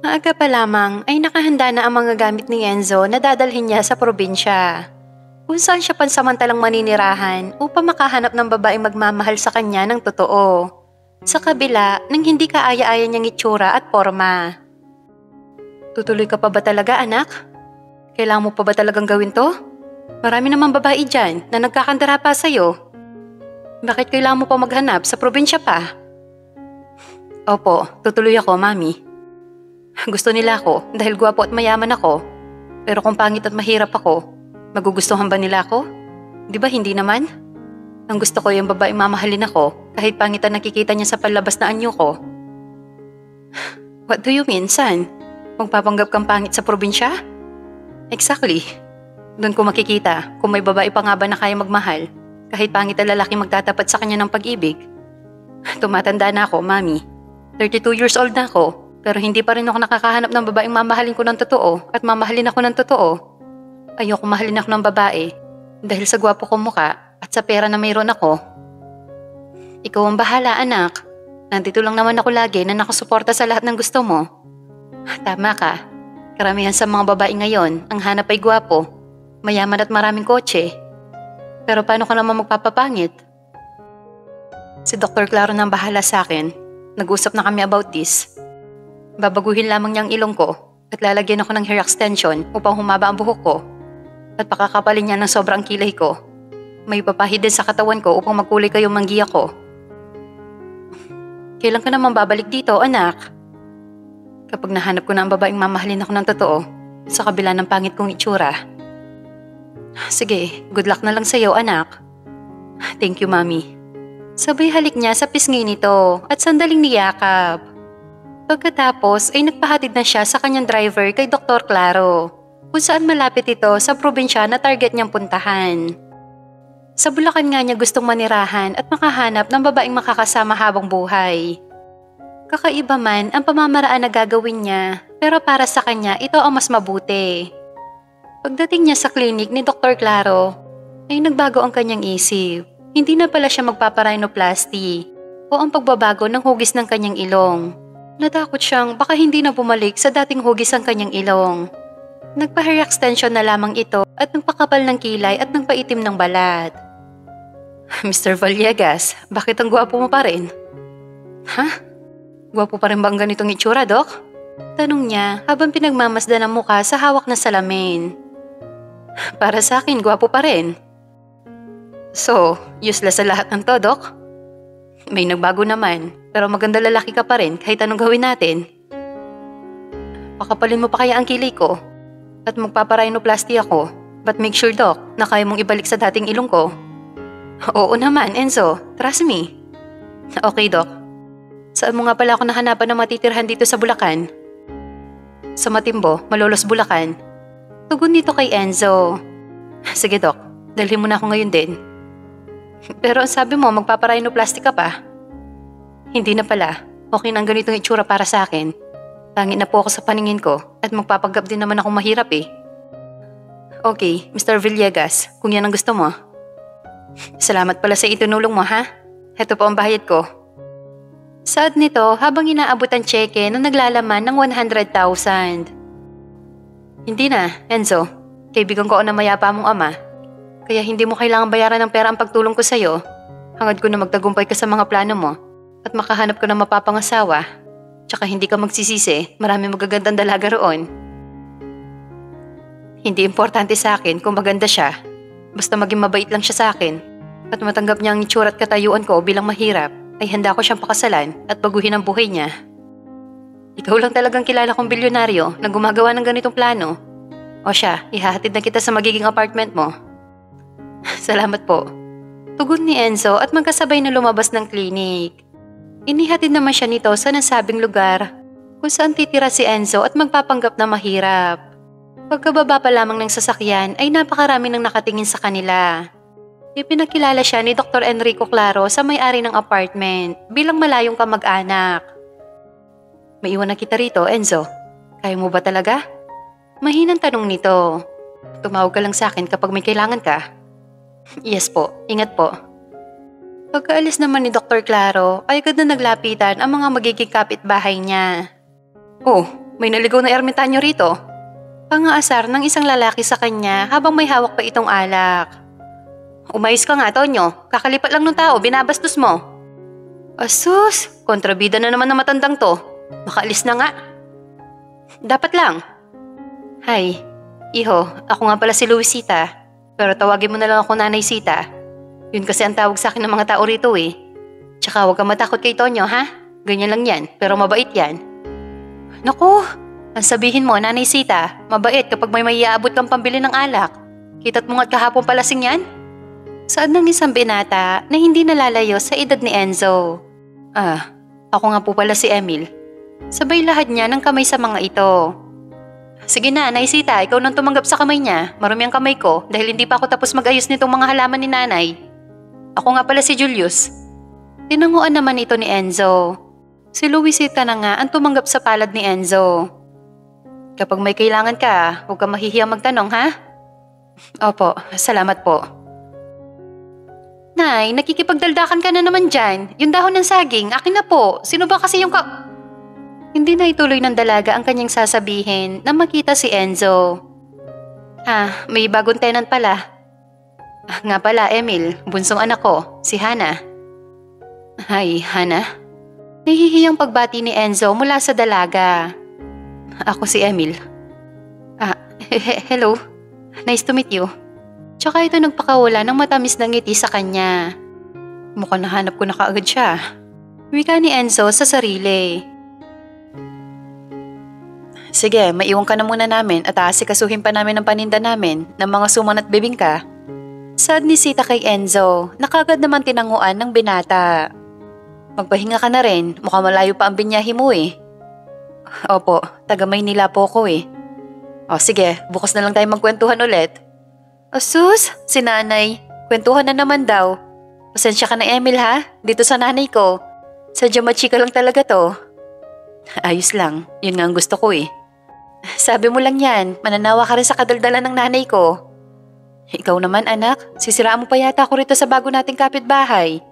Maaga pa lamang ay nakahanda na ang mga gamit ni Enzo na dadalhin niya sa probinsya. Kung saan siya pansamantalang maninirahan upang makahanap ng babaeng magmamahal sa kanya ng totoo. Sa kabila ng hindi kaaya-aya niyang itsura at forma. Tutuloy ka pa ba talaga, anak? Kailangan mo pa ba talagang gawin to? Marami namang babae dyan na nagkakandara pa sa'yo. Bakit kailangan mo pa maghanap sa probinsya pa? Opo, tutuloy ako, Mami. Gusto nila ako dahil gwapo at mayaman ako. Pero kung pangit at mahirap ako, magugustuhan ba nila ako? Di ba hindi naman? Ang gusto ko yung babaeng mamahalin ako kahit pangit ang nakikita niya sa palabas na anyo ko. What do you mean, son? Magpapanggap kang pangit sa probinsya? Exactly. Doon ko makikita kung may babae pa nga ba na kaya magmahal kahit pangit ang lalaki magtatapat sa kanya ng pag-ibig. Tumatanda na ako, Mami. 32 years old na ako pero hindi pa rin ako nakakahanap ng babaeng mamahalin ko ng totoo at mamahalin ako ng totoo. Ayoko mahalin ako ng babae dahil sa gwapo kong muka at sa pera na mayroon ako. Ikaw ang bahala, anak. Nandito lang naman ako lagi na nakasuporta sa lahat ng gusto mo. Tama ka. Karamihan sa mga babae ngayon, ang hanap ay gwapo, mayaman at maraming kotse. Pero paano ka naman magpapapangit? Si Dr. Claro nang bahala sa akin. Nag-usap na kami about this. Babaguhin lamang niya ang ilong ko at lalagyan ako ng hair extension upang humaba ang buhok ko. At pakakapalin niya ng sobrang kilay ko. May papahid din sa katawan ko upang magkulay kayong manggiya ko. Kailan ka naman babalik dito, anak? Kapag nahanap ko na ang babaeng mamahalin ako ng totoo sa kabila ng pangit kong itsura. Sige, good luck na lang sa'yo, anak. Thank you, Mami. Sabay halik niya sa pisngi nito at sandaling niyakap. Pagkatapos ay nagpahatid na siya sa kanyang driver kay Dr. Claro, kung saan malapit ito sa probinsya na target niyang puntahan. Sa Bulacan nga niya gustong manirahan at makahanap ng babaeng makakasama habang buhay. Kakaiba man ang pamamaraan na gagawin niya, pero para sa kanya ito ang mas mabuti. Pagdating niya sa klinik ni Dr. Claro, ay nagbago ang kanyang isip. Hindi na pala siya magpaparhinoplasty o ang pagbabago ng hugis ng kanyang ilong. Natakot siyang baka hindi na bumalik sa dating hugis ang kanyang ilong. Nagpa-hair extension na lamang ito at nagpakapal ng kilay at nagpaitim ng balat. Mr. Villegas, bakit ang gwapo mo pa rin? Ha? Gwapo pa rin ba ang ganitong itsura, Doc? Tanong niya habang pinagmamasdan ang muka sa hawak na salamin. Para sa akin, gwapo pa rin. So, useless sa lahat ng to, Doc? May nagbago naman, pero maganda lalaki ka pa rin kahit anong gawin natin. Pakapalin mo pa kaya ang kilay ko? At magpaparhinoplasty ako, but make sure, Doc, na kaya mong ibalik sa dating ilong ko. Oo naman, Enzo. Trust me. Okay, Doc. Saan mo nga pala ako nahanapan ng matitirhan dito sa Bulacan? Sa Matimbo, Malolos, Bulacan. Tugon nito kay Enzo. Sige, Doc. Dalhin mo na ako ngayon din. Pero ang sabi mo, magpaparhinoplasty ka pa. Hindi na pala. Okay na ang ganitong itsura para sa akin. Pangit na po ako sa paningin ko at magpapanggap din naman akong mahirap eh. Okay, Mr. Villegas, kung yan ang gusto mo. Salamat pala sa itinulong mo, ha? Heto po ang bayad ko. Saad nito habang inaabot ang tseke na naglalaman ng 100,000. Hindi na, Enzo. Kaibigan ko na mayapa mong ama. Kaya hindi mo kailangang bayaran ng pera ang pagtulong ko sa'yo. Hangad ko na magtagumpay ka sa mga plano mo at makahanap ko ng mapapangasawa. Tsaka hindi ka magsisisi, marami magagandang dalaga roon. Hindi importante sa akin kung maganda siya. Basta maging mabait lang siya sa akin at matanggap niya ang itsura at katayuan ko bilang mahirap, ay handa ko siyang pakasalan at baguhin ang buhay niya. Ikaw lang talagang kilala kong bilyonaryo na gumagawa ng ganitong plano. O siya, ihahatid na kita sa magiging apartment mo. Salamat po. Tugon ni Enzo at magkasabay na lumabas ng klinik. Inihatid naman siya nito sa nasabing lugar kung saan titira si Enzo at magpapanggap na mahirap. Pagkababa pa lamang ng sasakyan ay napakarami nang nakatingin sa kanila. Ipinakilala siya ni Dr. Enrico Claro sa may-ari ng apartment bilang malayong kamag-anak. May iwan na kita rito, Enzo. Kaya mo ba talaga? Mahinang tanong nito. Tumawag ka lang sa akin kapag may kailangan ka. Yes po, ingat po. Pagkaalis naman ni Dr. Claro ay agad na naglapitan ang mga magiging kapitbahay niya. Oh, May naligaw na ermitanyo rito. Pangaasar ng isang lalaki sa kanya habang may hawak pa itong alak. Umayos ka nga, Tonyo. Kakalipat lang ng tao, binabastos mo. Asus, kontrabida na naman na matandang to. Makaalis na nga. Dapat lang. Hay, iho, ako nga pala si Luisita. Pero tawagin mo na lang ako Nanay Sita. Yun kasi ang tawag sa akin ng mga tao rito eh. Tsaka huwag kang matakot kay Tonyo ha. Ganyan lang yan, pero mabait yan. Naku, ang sabihin mo, Nanay Sita, mabait kapag may maiaabot kang pambili ng alak. Kita't mo nga't kahapon palasing yan? Saad ng isang binata na hindi nalalayo sa edad ni Enzo. Ako nga po pala si Emil. Sabay lahad niya ng kamay sa mga ito. Sige na, Nanay Sita, ikaw nang tumanggap sa kamay niya. Marumi ang kamay ko dahil hindi pa ako tapos mag-ayos nitong mga halaman ni Nanay. Ako nga pala si Julius. Tinanguan naman ito ni Enzo. Si Luisita na nga ang tumanggap sa palad ni Enzo. Kapag may kailangan ka, huwag kang mahihiyang magtanong ha? Opo, salamat po. Nay, nakikipagdaldakan ka na naman dyan. Yung dahon ng saging, akin na po. Sino ba kasi yung Hindi na ituloy ng dalaga ang kanyang sasabihin na makita si Enzo. May bagong tenant pala. Nga pala, Emil, bunsong anak ko, si Hana. Hi, Hana. Nahihiyang pagbati ni Enzo mula sa dalaga. Ako si Emil. Hello. Nice to meet you. Tsaka ito nagpakawala ng matamis na ngiti sa kanya. Mukhang nahanap ko na kaagad siya. Wika ni Enzo sa sarili. Sige, maiwan ka na muna namin at aasikasuhin pa namin ang paninda namin ng mga suman at bibingka. Saad ni Sita kay Enzo, nakagad naman tinanguan ng binata. Magpahinga ka na rin, mukhang malayo pa ang binyahe mo eh. Opo, taga Maynila po ko eh. O sige, bukas na lang tayo magkwentuhan ulit. Asus, si Nanay, kwentuhan na naman daw. Pasensya ka na Emil ha, dito sa nanay ko. Sadya machika lang talaga to. Ayos lang, yun nga ang gusto ko eh. Sabi mo lang yan, mananawa ka rin sa kadaldalan ng nanay ko. Ikaw naman anak, sisiraan mo pa yata ako rito sa bago nating kapitbahay.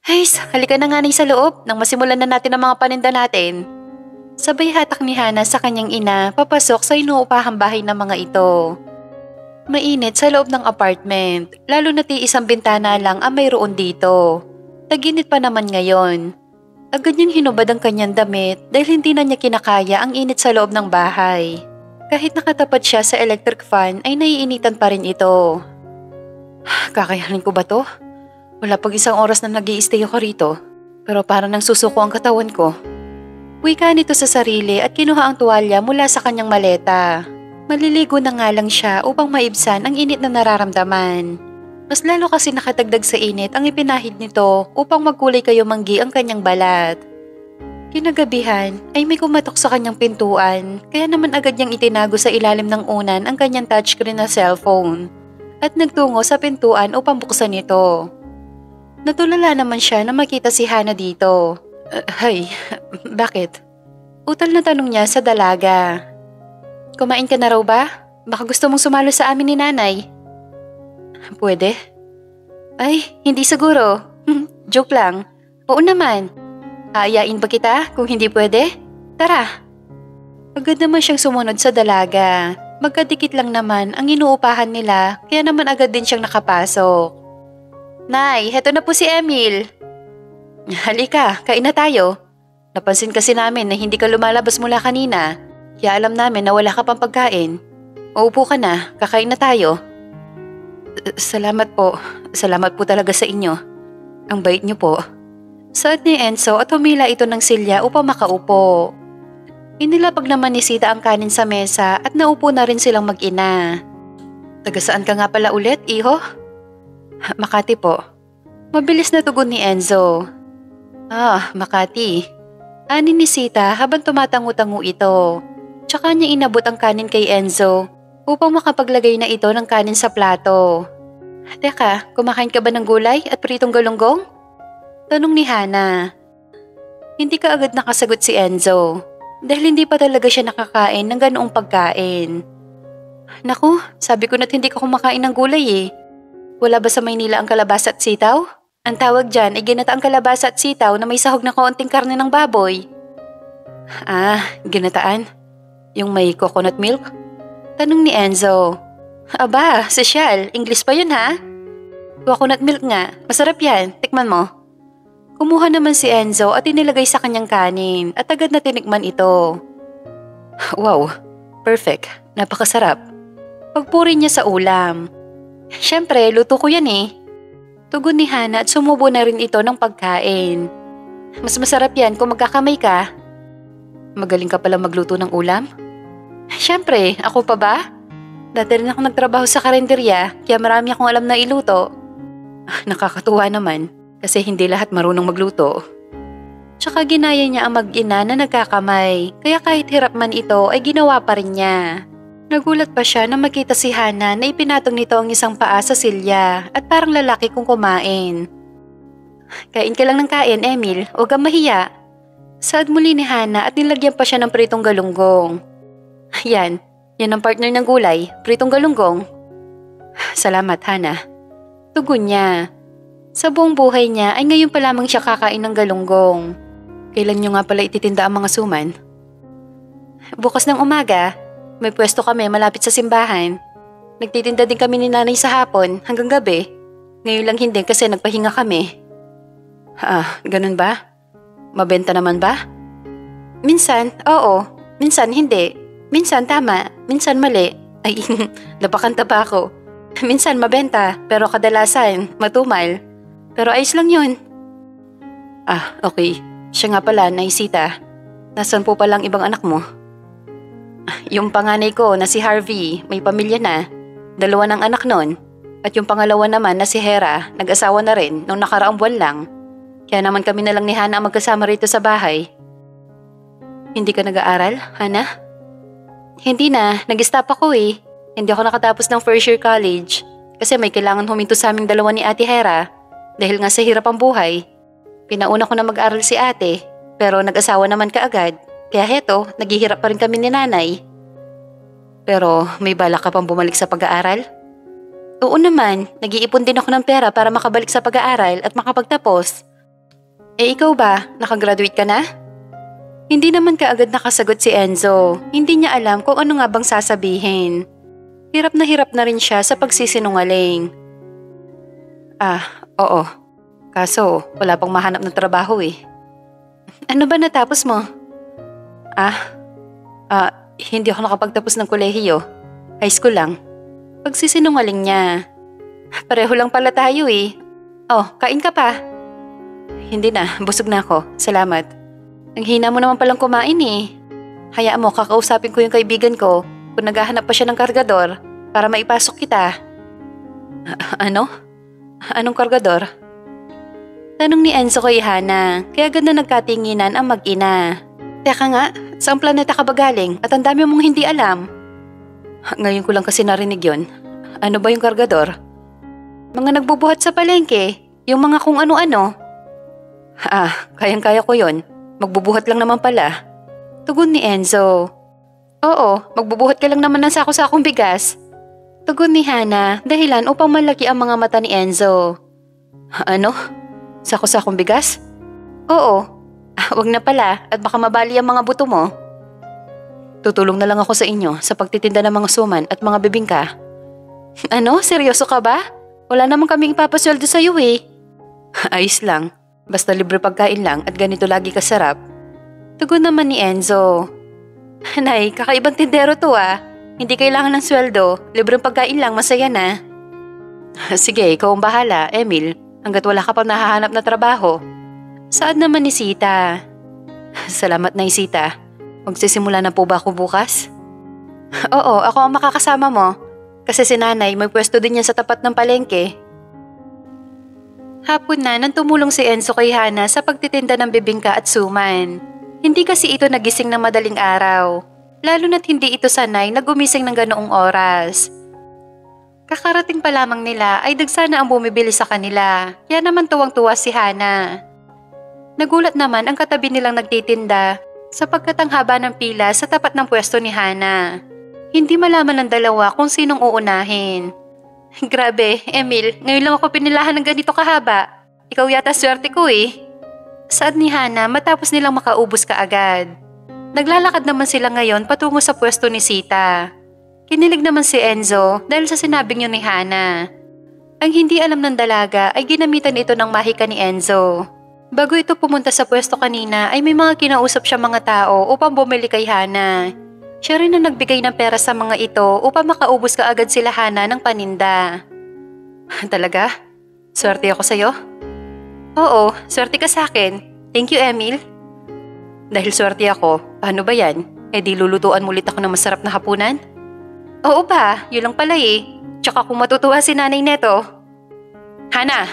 Hays, halika na nga sa loob nang masimulan na natin ang mga paninda natin. Sabay hatak ni Hana sa kanyang ina papasok sa inuupahang bahay ng mga ito. Mainit sa loob ng apartment, lalo na't isang bintana lang ang mayroon dito. Taginit pa naman ngayon. Agad niyang hinubad ang kanyang damit dahil hindi na niya kinakaya ang init sa loob ng bahay. Kahit nakatapat siya sa electric fan ay naiinitan pa rin ito. Kakayanin ko ba to? Wala pag isang oras na nag-i-stay ako rito, pero parang nang susuko ang katawan ko. Wika nito sa sarili at kinuha ang tuwalya mula sa kanyang maleta. Maliligo na nga lang siya upang maibsan ang init na nararamdaman. Mas lalo kasi nakatagdag sa init ang ipinahid nito upang magkulay kayo manggi ang kanyang balat. Kinagabihan ay may kumatok sa kanyang pintuan kaya naman agad niyang itinago sa ilalim ng unan ang kanyang touchscreen na cellphone at nagtungo sa pintuan upang buksan ito. Natulala naman siya na makita si Hana dito. Hay, bakit? Utal na tanong niya sa dalaga. Kumain ka na raw ba? Baka gusto mong sumalo sa amin ni Nanay. Pwede? Ay, hindi siguro. Joke lang. Oo naman. Aayain ba kita kung hindi pwede? Tara. Agad naman siyang sumunod sa dalaga. Magkadikit lang naman ang inuupahan nila kaya naman agad din siyang nakapasok. Nay, heto na po si Emil. Halika, kain na tayo. Napansin kasi namin na hindi ka lumalabas mula kanina. Kaya alam namin na wala ka pang pagkain. Uupo ka na, kakain na tayo. Salamat po. Salamat po talaga sa inyo. Ang bait niyo po. Saad ni Enzo at humila ito ng silya upang makaupo. Inilapag naman ni Sita ang kanin sa mesa at naupo na rin silang mag-ina. Taga saan ka nga pala ulit, iho? Makati po. Mabilis na tugon ni Enzo. Makati. Ani ni Sita habang tumatangu-tangu ito. Tsaka niya inabot ang kanin kay Enzo upang makapaglagay na ito ng kanin sa plato. Teka, kumakain ka ba ng gulay at pritong galunggong? Tanong ni Hana. Hindi ka agad nakasagot si Enzo dahil hindi pa talaga siya nakakain ng ganoong pagkain. Naku, sabi ko na't hindi ka kumakain ng gulay eh. Wala ba sa Maynila ang kalabasa at sitaw? Ang tawag dyan ay ginataang kalabasa at sitaw na may sahog na kaunting karne ng baboy. Ginataan? Yung may coconut milk? Tanong ni Enzo. Aba, sosyal. English pa yun ha? Coconut milk nga. Masarap yan. Tikman mo. Kumuha naman si Enzo at inilagay sa kanyang kanin at agad na tinikman ito. Wow, perfect. Napakasarap. Pagpuri niya sa ulam. Siyempre, luto ko yan eh. Tugon ni Hana at sumubo na rin ito ng pagkain. Mas masarap yan kung magkakamay ka. Magaling ka pala magluto ng ulam? Siyempre, ako pa ba? Dati rin ako nagtrabaho sa karinderya kaya marami akong alam na iluto. Nakakatuwa naman kasi hindi lahat marunong magluto. Tsaka ginaya niya ang mag-ina na nagkakamay kaya kahit hirap man ito ay ginawa pa rin niya. Nagulat pa siya na makita si Hana na ipinatong nito ang isang paa sa silya at parang lalaki kung kumain. Kain ka lang ng kain, Emil. Huwag kang mahiya. Saad muli ni Hana at nilagyan pa siya ng pritong galunggong. Yan ang partner ng gulay, pritong galunggong. Salamat, Hana. Tugon niya. Sa buong buhay niya ay ngayon pa lamang siya kakain ng galunggong. Kailan niyo nga pala ititinda ang mga suman? Bukas ng umaga. May pwesto kami malapit sa simbahan. Nagtitinda din kami ni nanay sa hapon hanggang gabi. Ngayon lang hindi kasi nagpahinga kami. Ganun ba? Mabenta naman ba? Minsan, oo. Minsan hindi. Minsan tama. Minsan mali. Ay, napakanta pa ako. Minsan mabenta pero kadalasan matumal. Pero ayos lang yun. Okay. Siya nga pala, Naisita. Nasaan po palang ibang anak mo? Yung panganay ko na si Harvey, may pamilya na. 2 ng anak nun. At yung pangalawa naman na si Hera, nag-asawa na rin nung nakaraang buwan lang. Kaya naman kami na lang ni Hana ang magkasama rito sa bahay. Hindi ka nag-aaral, Hana? Hindi na, nag-stop ako eh. Hindi ako nakatapos ng first year college. Kasi may kailangan huminto sa aming 2 ni Ate Hera. Dahil nga sa hirap ang buhay. Pinauna ko na mag-aral si ate, pero nag-asawa naman kaagad. Kaya heto, naghihirap pa rin kami ni nanay. Pero may balak ka pang bumalik sa pag-aaral? Oo naman, nag-iipon din ako ng pera para makabalik sa pag-aaral at makapagtapos. Ikaw ba, nakagraduate ka na? Hindi naman kaagad nakasagot si Enzo. Hindi niya alam kung ano nga bang sasabihin. Hirap na rin siya sa pagsisinungaling. Oo. Kaso, wala pang mahanap ng trabaho eh. Ano ba natapos mo? Hindi ako nakapagtapos ng kolehiyo. High school lang. Pagsisinungaling niya. Pareho lang pala tayo eh. Kain ka pa. Hindi na, busog na ako. Salamat. Ang hina mo naman palang kumain eh. Hayaan mo, kakausapin ko yung kaibigan ko kung naghahanap pa siya ng kargador para maipasok kita. Ano? Anong kargador? Tanong ni Enzo kay Hana, kaya ganda nagkatinginan ang mag-ina. Teka nga, saan planeta ka ba galing at ang dami mong hindi alam? Ngayon ko lang kasi narinig yon. Ano ba yung kargador? Mga nagbubuhat sa palengke, yung mga kung ano-ano. Kayang-kaya ko yon. Magbubuhat lang naman pala. Tugon ni Enzo. Oo, magbubuhat ka lang naman ng sako-sakong bigas. Tugon ni Hana, dahilan upang malaki ang mga mata ni Enzo. Ano? Sako-sakong bigas? Oo. Wag na pala at baka mabali ang mga buto mo. Tutulong na lang ako sa inyo sa pagtitinda ng mga suman at mga bibingka. Ano? Seryoso ka ba? Wala namang kaming ipapasweldo sa iyo eh. Ayos lang. Basta libre pagkain lang at ganito lagi kasarap. Tugon naman ni Enzo. Nay, kakaibang tindero to ah. Hindi kailangan ng sweldo. Libreng pagkain lang, masaya na. Sige, ikaw ang bahala, Emil. Hanggat wala ka pa nahahanap na trabaho. Saad naman ni Sita. Salamat na Sita. Magsisimula na po ba ako bukas? Oo, ako ang makakasama mo. Kasi si nanay may pwesto din yan sa tapat ng palengke. Hapon na nang tumulong si Enzo kay Hana sa pagtitinda ng bibingka at suman. Hindi kasi ito nagising ng madaling araw. Lalo na't hindi ito sanay na gumising ng ganoong oras. Kakarating pa lamang nila ay dagsana ang bumibili sa kanila, kaya naman tuwang-tuwa si Hana. Nagulat naman ang katabi nilang nagtitinda sapagkat ang haba ng pila sa tapat ng pwesto ni Hana. Hindi malaman ng dalawa kung sinong uunahin. Grabe, Emil, ngayon lang ako pinilahan ng ganito kahaba. Ikaw yata swerte ko eh. Saad ni Hana matapos nilang makaubos kaagad. Naglalakad naman sila ngayon patungo sa pwesto ni Sita. Kinilig naman si Enzo dahil sa sinabing yun ni Hana. Ang hindi alam ng dalaga ay ginamitan ito ng mahika ni Enzo. Bago ito pumunta sa pwesto kanina ay may mga kinausap siya mga tao upang bumili kay Hana. Siya rin ang nagbigay ng pera sa mga ito upang makaubos kaagad sila Hana ng paninda. Talaga? Swerte ako sa'yo? Oo, swerte ka sa akin. Thank you, Emil. Dahil swerte ako, paano ba yan? E di lulutuan mo ulit ako ng masarap na hapunan? Oo ba? Yun lang pala eh. Tsaka kung matutuwa si nanay neto. Hana!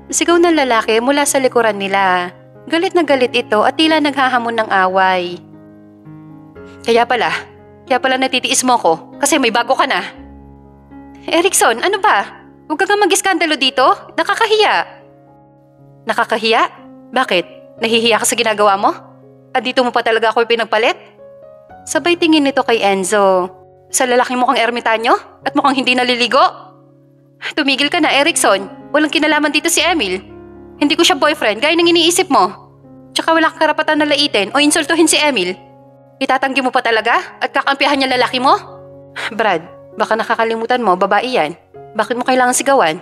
Sigaw ng lalaki mula sa likuran nila. Galit na galit ito at tila naghahamon ng away. Kaya pala natitiis mo ko kasi may bago ka na. Erickson, ano ba? Huwag ka nga mag-iskandalo dito. Nakakahiya. Nakakahiya? Bakit? Nahihiya ka sa ginagawa mo? At dito mo pa talaga ako pinagpalit? Sabay tingin nito kay Enzo. Sa lalaki mo kang ermitanyo? At mukhang hindi naliligo? Tumigil ka na, Erickson. Walang kinalaman dito si Emil. Hindi ko siya boyfriend gaya ng iniisip mo. Tsaka wala kang karapatan na laitin o insultuhin si Emil. Itatanggi mo pa talaga at kakampihan niya lalaki mo? Brad, baka nakakalimutan mo, babae yan. Bakit mo kailangan sigawan?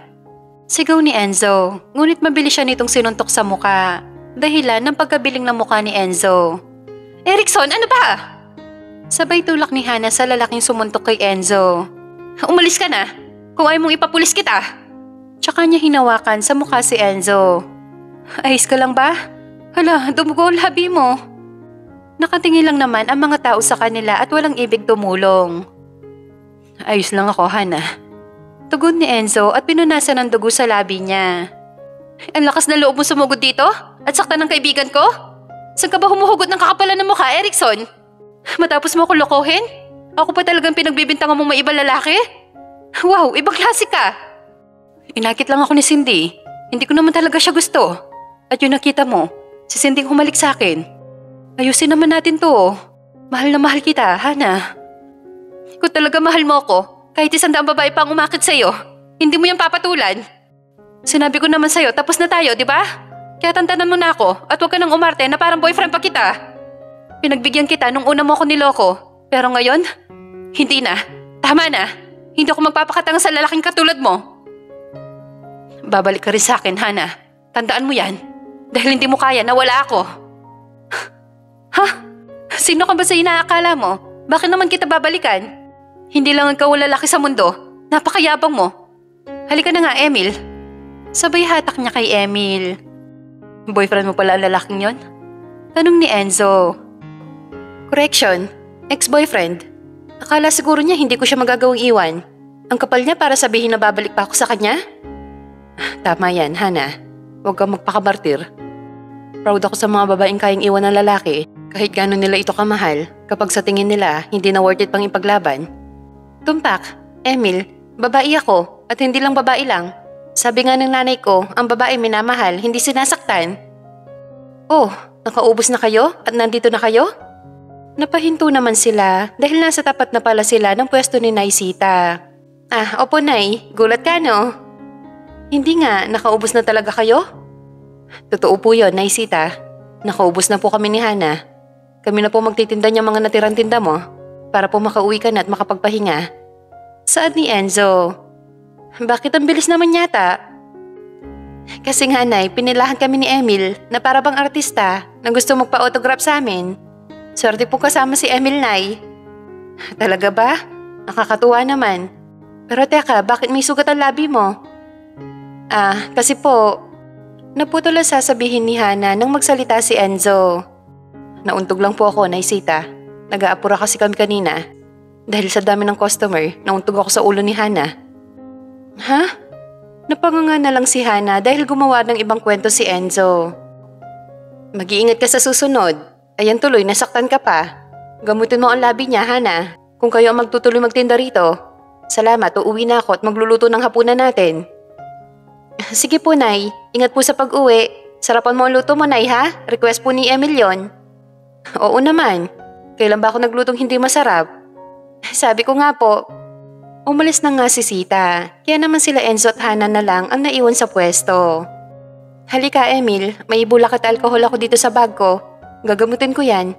Sigaw ni Enzo, ngunit mabilis siya nitong sinuntok sa muka. Dahilan ng pagkabiling ng muka ni Enzo. Erickson, ano ba? Sabay tulak ni Hana sa lalaking sumuntok kay Enzo. Umalis ka na, kung ayaw mong ipapulis kita. Tsaka niya hinawakan sa mukha si Enzo. Ayos ka lang ba? Hala, dumugo ang labi mo. Nakatingin lang naman ang mga tao sa kanila at walang ibig tumulong. Ayos lang ako, Hana. Tugon ni Enzo at pinunasan ng dugo sa labi niya. Ang lakas na loob mo sumugod dito at saktan ng kaibigan ko? Saan ka ba humuhugot ng kakapalan ng mukha, Erickson? Matapos mo ako lokohin? Ako pa talagang pinagbibintangan mong may ibang lalaki? Wow, ibang klase ka. Inakit lang ako ni Cindy. Hindi ko naman talaga siya gusto. At yung nakita mo, si Cindy humalik sa akin. Ayusin naman natin to. Mahal na mahal kita, Hana. Kung talaga mahal mo ako, kahit 100 babae pa ang umakit sa'yo, hindi mo yan papatulan. Sinabi ko naman sa'yo, tapos na tayo, di ba? Kaya tantanan mo na ako at huwag ka nang umarte na parang boyfriend pa kita. Pinagbigyan kita nung una mo ako niloko. Pero ngayon, hindi na. Tama na. Hindi ako magpapakatanga sa lalaking katulad mo. Babalik ka rin sa akin, Hana. Tandaan mo yan. Dahil hindi mo kaya na wala ako. Ha? Sino ka ba sa inaakala mo? Bakit naman kita babalikan? Hindi lang ikaw lalaki sa mundo. Napakayabang mo. Halika na nga, Emil. Sabay hatak niya kay Emil. Boyfriend mo pala ang lalaking yon? Tanong ni Enzo. Correction, ex-boyfriend. Akala siguro niya hindi ko siya magagawang iwan. Ang kapal niya para sabihin na babalik pa ako sa kanya? Tama yan, Hana. Huwag kang magpakamartir. Proud ako sa mga babaeng kayang iwan ng lalaki kahit gano'n nila ito kamahal kapag sa tingin nila hindi na worth it pang ipaglaban. Tumpak, Emil, babae ako at hindi lang babae lang. Sabi nga ng nanay ko, ang babae minamahal, hindi sinasaktan. Oh, nakaubos na kayo at nandito na kayo? Napahinto naman sila dahil nasa tapat na pala sila ng pwesto ni Nay Sita. Ah, opo Nay, gulat ka no? Hindi nga, nakaubos na talaga kayo? Totoo po yun, Nay Sita. Nakaubos na po kami ni Hana. Kami na po magtitinda niya mga natirang tinda mo para po makauwi ka na at makapagpahinga. Saad ni Enzo. Bakit ang bilis naman yata? Kasi nga Nay, pinilahan kami ni Emil na para bang artista na gusto magpa-autograph sa amin. Swerte po kasama si Emil, Nay. Talaga ba? Nakakatuwa naman. Pero teka, bakit may sugat ang labi mo? Ah, kasi po, naputol ang sasabihin ni Hana nang magsalita si Enzo. Nauntog lang po ako, Nay Sita. Nag-aapura kasi kami kanina. Dahil sa dami ng customer, nauntog ako sa ulo ni Hana. Ha? Napanganga na lang si Hana dahil gumawa ng ibang kwento si Enzo. Mag-iingat ka sa susunod. Ayan tuloy, nasaktan ka pa. Gamutin mo ang labi niya, Hana. Kung kayo ang magtutuloy magtinda rito. Salamat, uuwi na ako at magluluto ng hapunan natin. Sige po, Nay. Ingat po sa pag-uwi. Sarapan mo ang luto mo, Nay, ha? Request po ni Emil yon. Oo naman. Kailan ba ako naglutong hindi masarap? Sabi ko nga po. Umalis na nga si Sita. Kaya naman sila Enzo at Hana na lang ang naiwan sa pwesto. Halika, Emil. May bulak at alkohol ako dito sa bag ko. Gagamutin ko yan.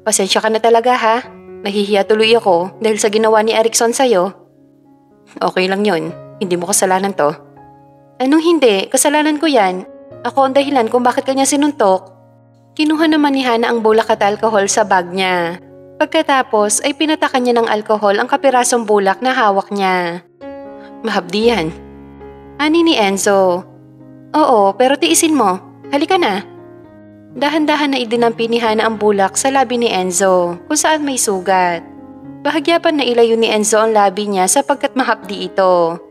Pasensya ka na talaga ha. Nahihiya tuloy ako dahil sa ginawa ni Erickson sa'yo. Okay lang yun. Hindi mo kasalanan to. Anong hindi? Kasalanan ko yan. Ako ang dahilan kung bakit kanya sinuntok. Kinuha naman ni Hana ang bulak at alcohol sa bag niya. Pagkatapos ay pinatakan niya ng alcohol ang kapirasong bulak na hawak niya. Mahabdi yan. Ani ni Enzo. Oo, pero tiisin mo. Halika na. Dahan-dahan na idinampi ni Hana ang bulak sa labi ni Enzo kung saan may sugat. Bahagyapan na ilayo ni Enzo ang labi niya sapagkat mahapdi ito.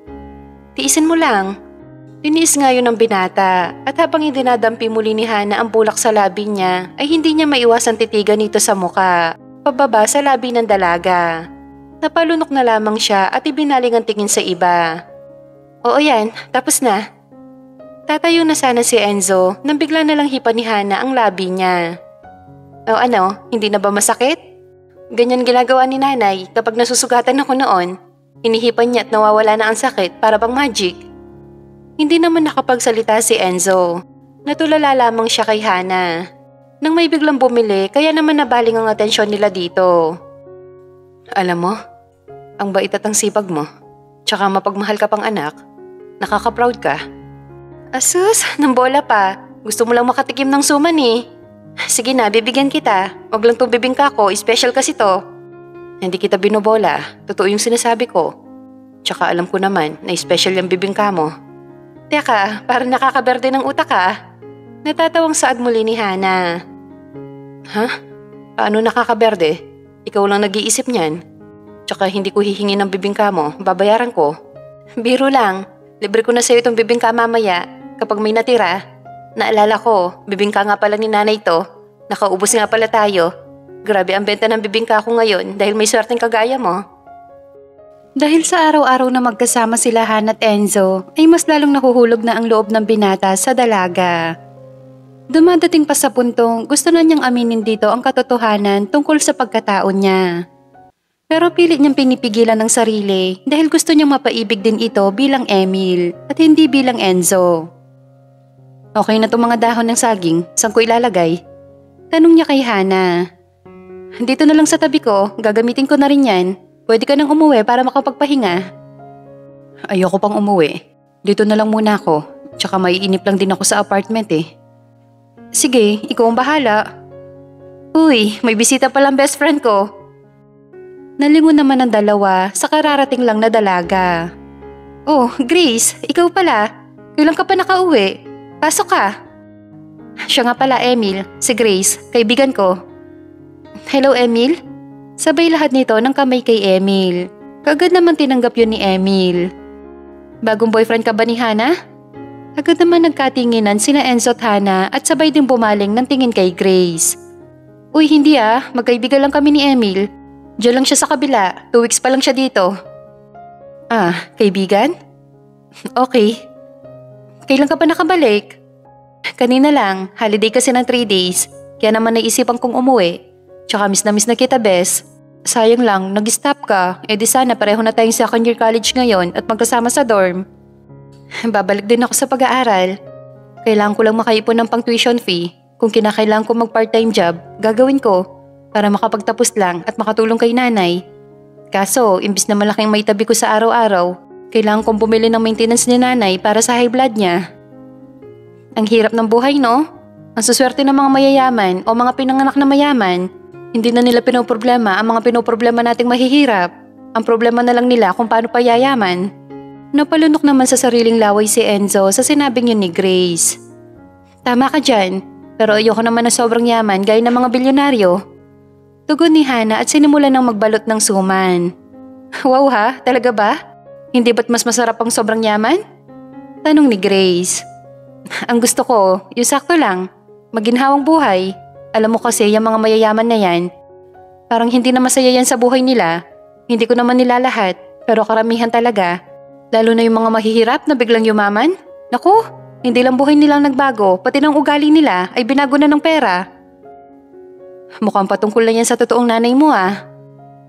Tiisin mo lang. Tiniis nga yun ng binata at habang idinadampi muli ni Hana ang bulak sa labi niya ay hindi niya maiwasang titigan nito sa muka, pababa sa labi ng dalaga. Napalunok na lamang siya at ibinaling ang tingin sa iba. Oo yan, tapos na. Tatayo na sana si Enzo nang bigla na lang hipa ni Hana ang labi niya. O ano, hindi na ba masakit? Ganyan ginagawa ni nanay kapag nasusugatan ako noon. Hinihipan niya at nawawala na ang sakit para bang magic. Hindi naman nakapagsalita si Enzo. Natulala lamang siya kay Hana. Nang may biglang bumili kaya naman nabaling ang atensyon nila dito. Alam mo, ang bait at ang sipag mo. Tsaka mapagmahal ka pang anak. Nakaka-proud ka. Asus, nang bola pa. Gusto mo lang makatikim ng suman eh. Sige na, bibigyan kita. Huwag lang itong bibingka ko, special kasi to. Hindi kita binobola, totoo yung sinasabi ko. Tsaka alam ko naman na special yung bibingka mo. Teka, parang nakakaberde ng utak ka. Natatawang saad muli ni Hana. Ha? Paano nakakaberde? Ikaw lang nag-iisip niyan. Tsaka hindi ko hihingi ng bibingka mo, babayaran ko. Biro lang, libre ko na sa'yo itong bibingka mamaya. Kapag may natira, naalala ko, bibingka nga pala ni nanay to. Nakaubos nga pala tayo. Grabe ang benta ng bibingka ko ngayon dahil may swerteng kagaya mo. Dahil sa araw-araw na magkasama sila Han at Enzo, ay mas lalong nahuhulog na ang loob ng binata sa dalaga. Dumadating pa sa puntong gusto na niyang aminin dito ang katotohanan tungkol sa pagkatao niya. Pero pilit niyang pinipigilan ng sarili dahil gusto niyang mapaibig din ito bilang Emil at hindi bilang Enzo. Okay na itong mga dahon ng saging, saan ko ilalagay? Tanong niya kay Hana. Dito na lang sa tabi ko, gagamitin ko na rin yan. Pwede ka nang umuwi para makapagpahinga. Ayoko pang umuwi. Dito na lang muna ako, tsaka maiinip lang din ako sa apartment eh. Sige, ikaw ang bahala. Uy, may bisita palang best friend ko. Nalingon naman ang dalawa sa kararating lang na dalaga. Oh, Grace, ikaw pala. Kailan ka pa nakauwi? Pasok ka. Siya nga pala, Emil. Si Grace, kaibigan ko. Hello, Emil? Sabay lahat nito ng kamay kay Emil. Kagad naman tinanggap yun ni Emil. Bagong boyfriend ka ba ni Hana? Agad naman nagkatinginan sina Enzo at Hana at sabay din bumaling ng tingin kay Grace. Uy, hindi magkaibigan lang kami ni Emil. Diyan lang siya sa kabila, 2 weeks pa lang siya dito. Ah, kaibigan? Okay. Kailan ka pa nakabalik? Kanina lang, holiday kasi ng 3 days, kaya naman naisipan kong umuwi. Tsaka miss na kita, Bes. Sayang lang, nag-stop ka, di sana pareho na tayong second year college ngayon at magkasama sa dorm. Babalik din ako sa pag-aaral. Kailangan ko lang makaipon ng pang-tuition fee. Kung kinakailangan ko mag-part-time job, gagawin ko para makapagtapos lang at makatulong kay nanay. Kaso, imbis na malaking maitabi ko sa araw-araw, kailangan kong bumili ng maintenance ni nanay para sa high blood niya. Ang hirap ng buhay, no? Ang suswerte ng mga mayayaman o mga pinanganak na mayaman, hindi na nila pinoproblema ang mga pinoproblema nating mahihirap. Ang problema na lang nila kung paano pa yayaman. Napalunok naman sa sariling laway si Enzo sa sinabing yun ni Grace. Tama ka dyan, pero ayoko naman na sobrang yaman gaya ng mga bilyonaryo. Tugon ni Hana at sinimulan ng magbalot ng suman. Wow ha, talaga ba? Hindi ba't mas masarap ang sobrang yaman? Tanong ni Grace. Ang gusto ko, yung sakto lang, maginhawang buhay. Alam mo kasi yung mga mayayaman na yan, parang hindi na masaya yan sa buhay nila. Hindi ko naman nila lahat, pero karamihan talaga. Lalo na yung mga mahihirap na biglang yumaman. Naku, hindi lang buhay nilang nagbago, pati ng ugali nila ay binago na ng pera. Mukhang patungkol na yan sa totoong nanay mo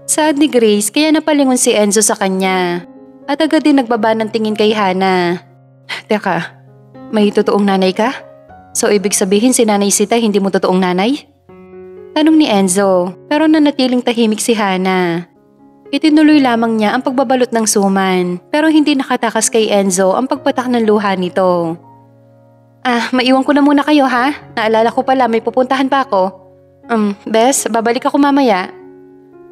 Saad ni Grace kaya napalingon si Enzo sa kanya. At agad din nagbaba ng tingin kay Hana. Teka, may totoong nanay ka? So ibig sabihin si Nanay Sita hindi mo totoong nanay? Tanong ni Enzo, pero nanatiling tahimik si Hana. Itinuloy lamang niya ang pagbabalot ng suman, pero hindi nakatakas kay Enzo ang pagpatak ng luha nito. Maiwan ko na muna kayo ha? Naalala ko pala may pupuntahan pa ako. Bes, babalik ako mamaya.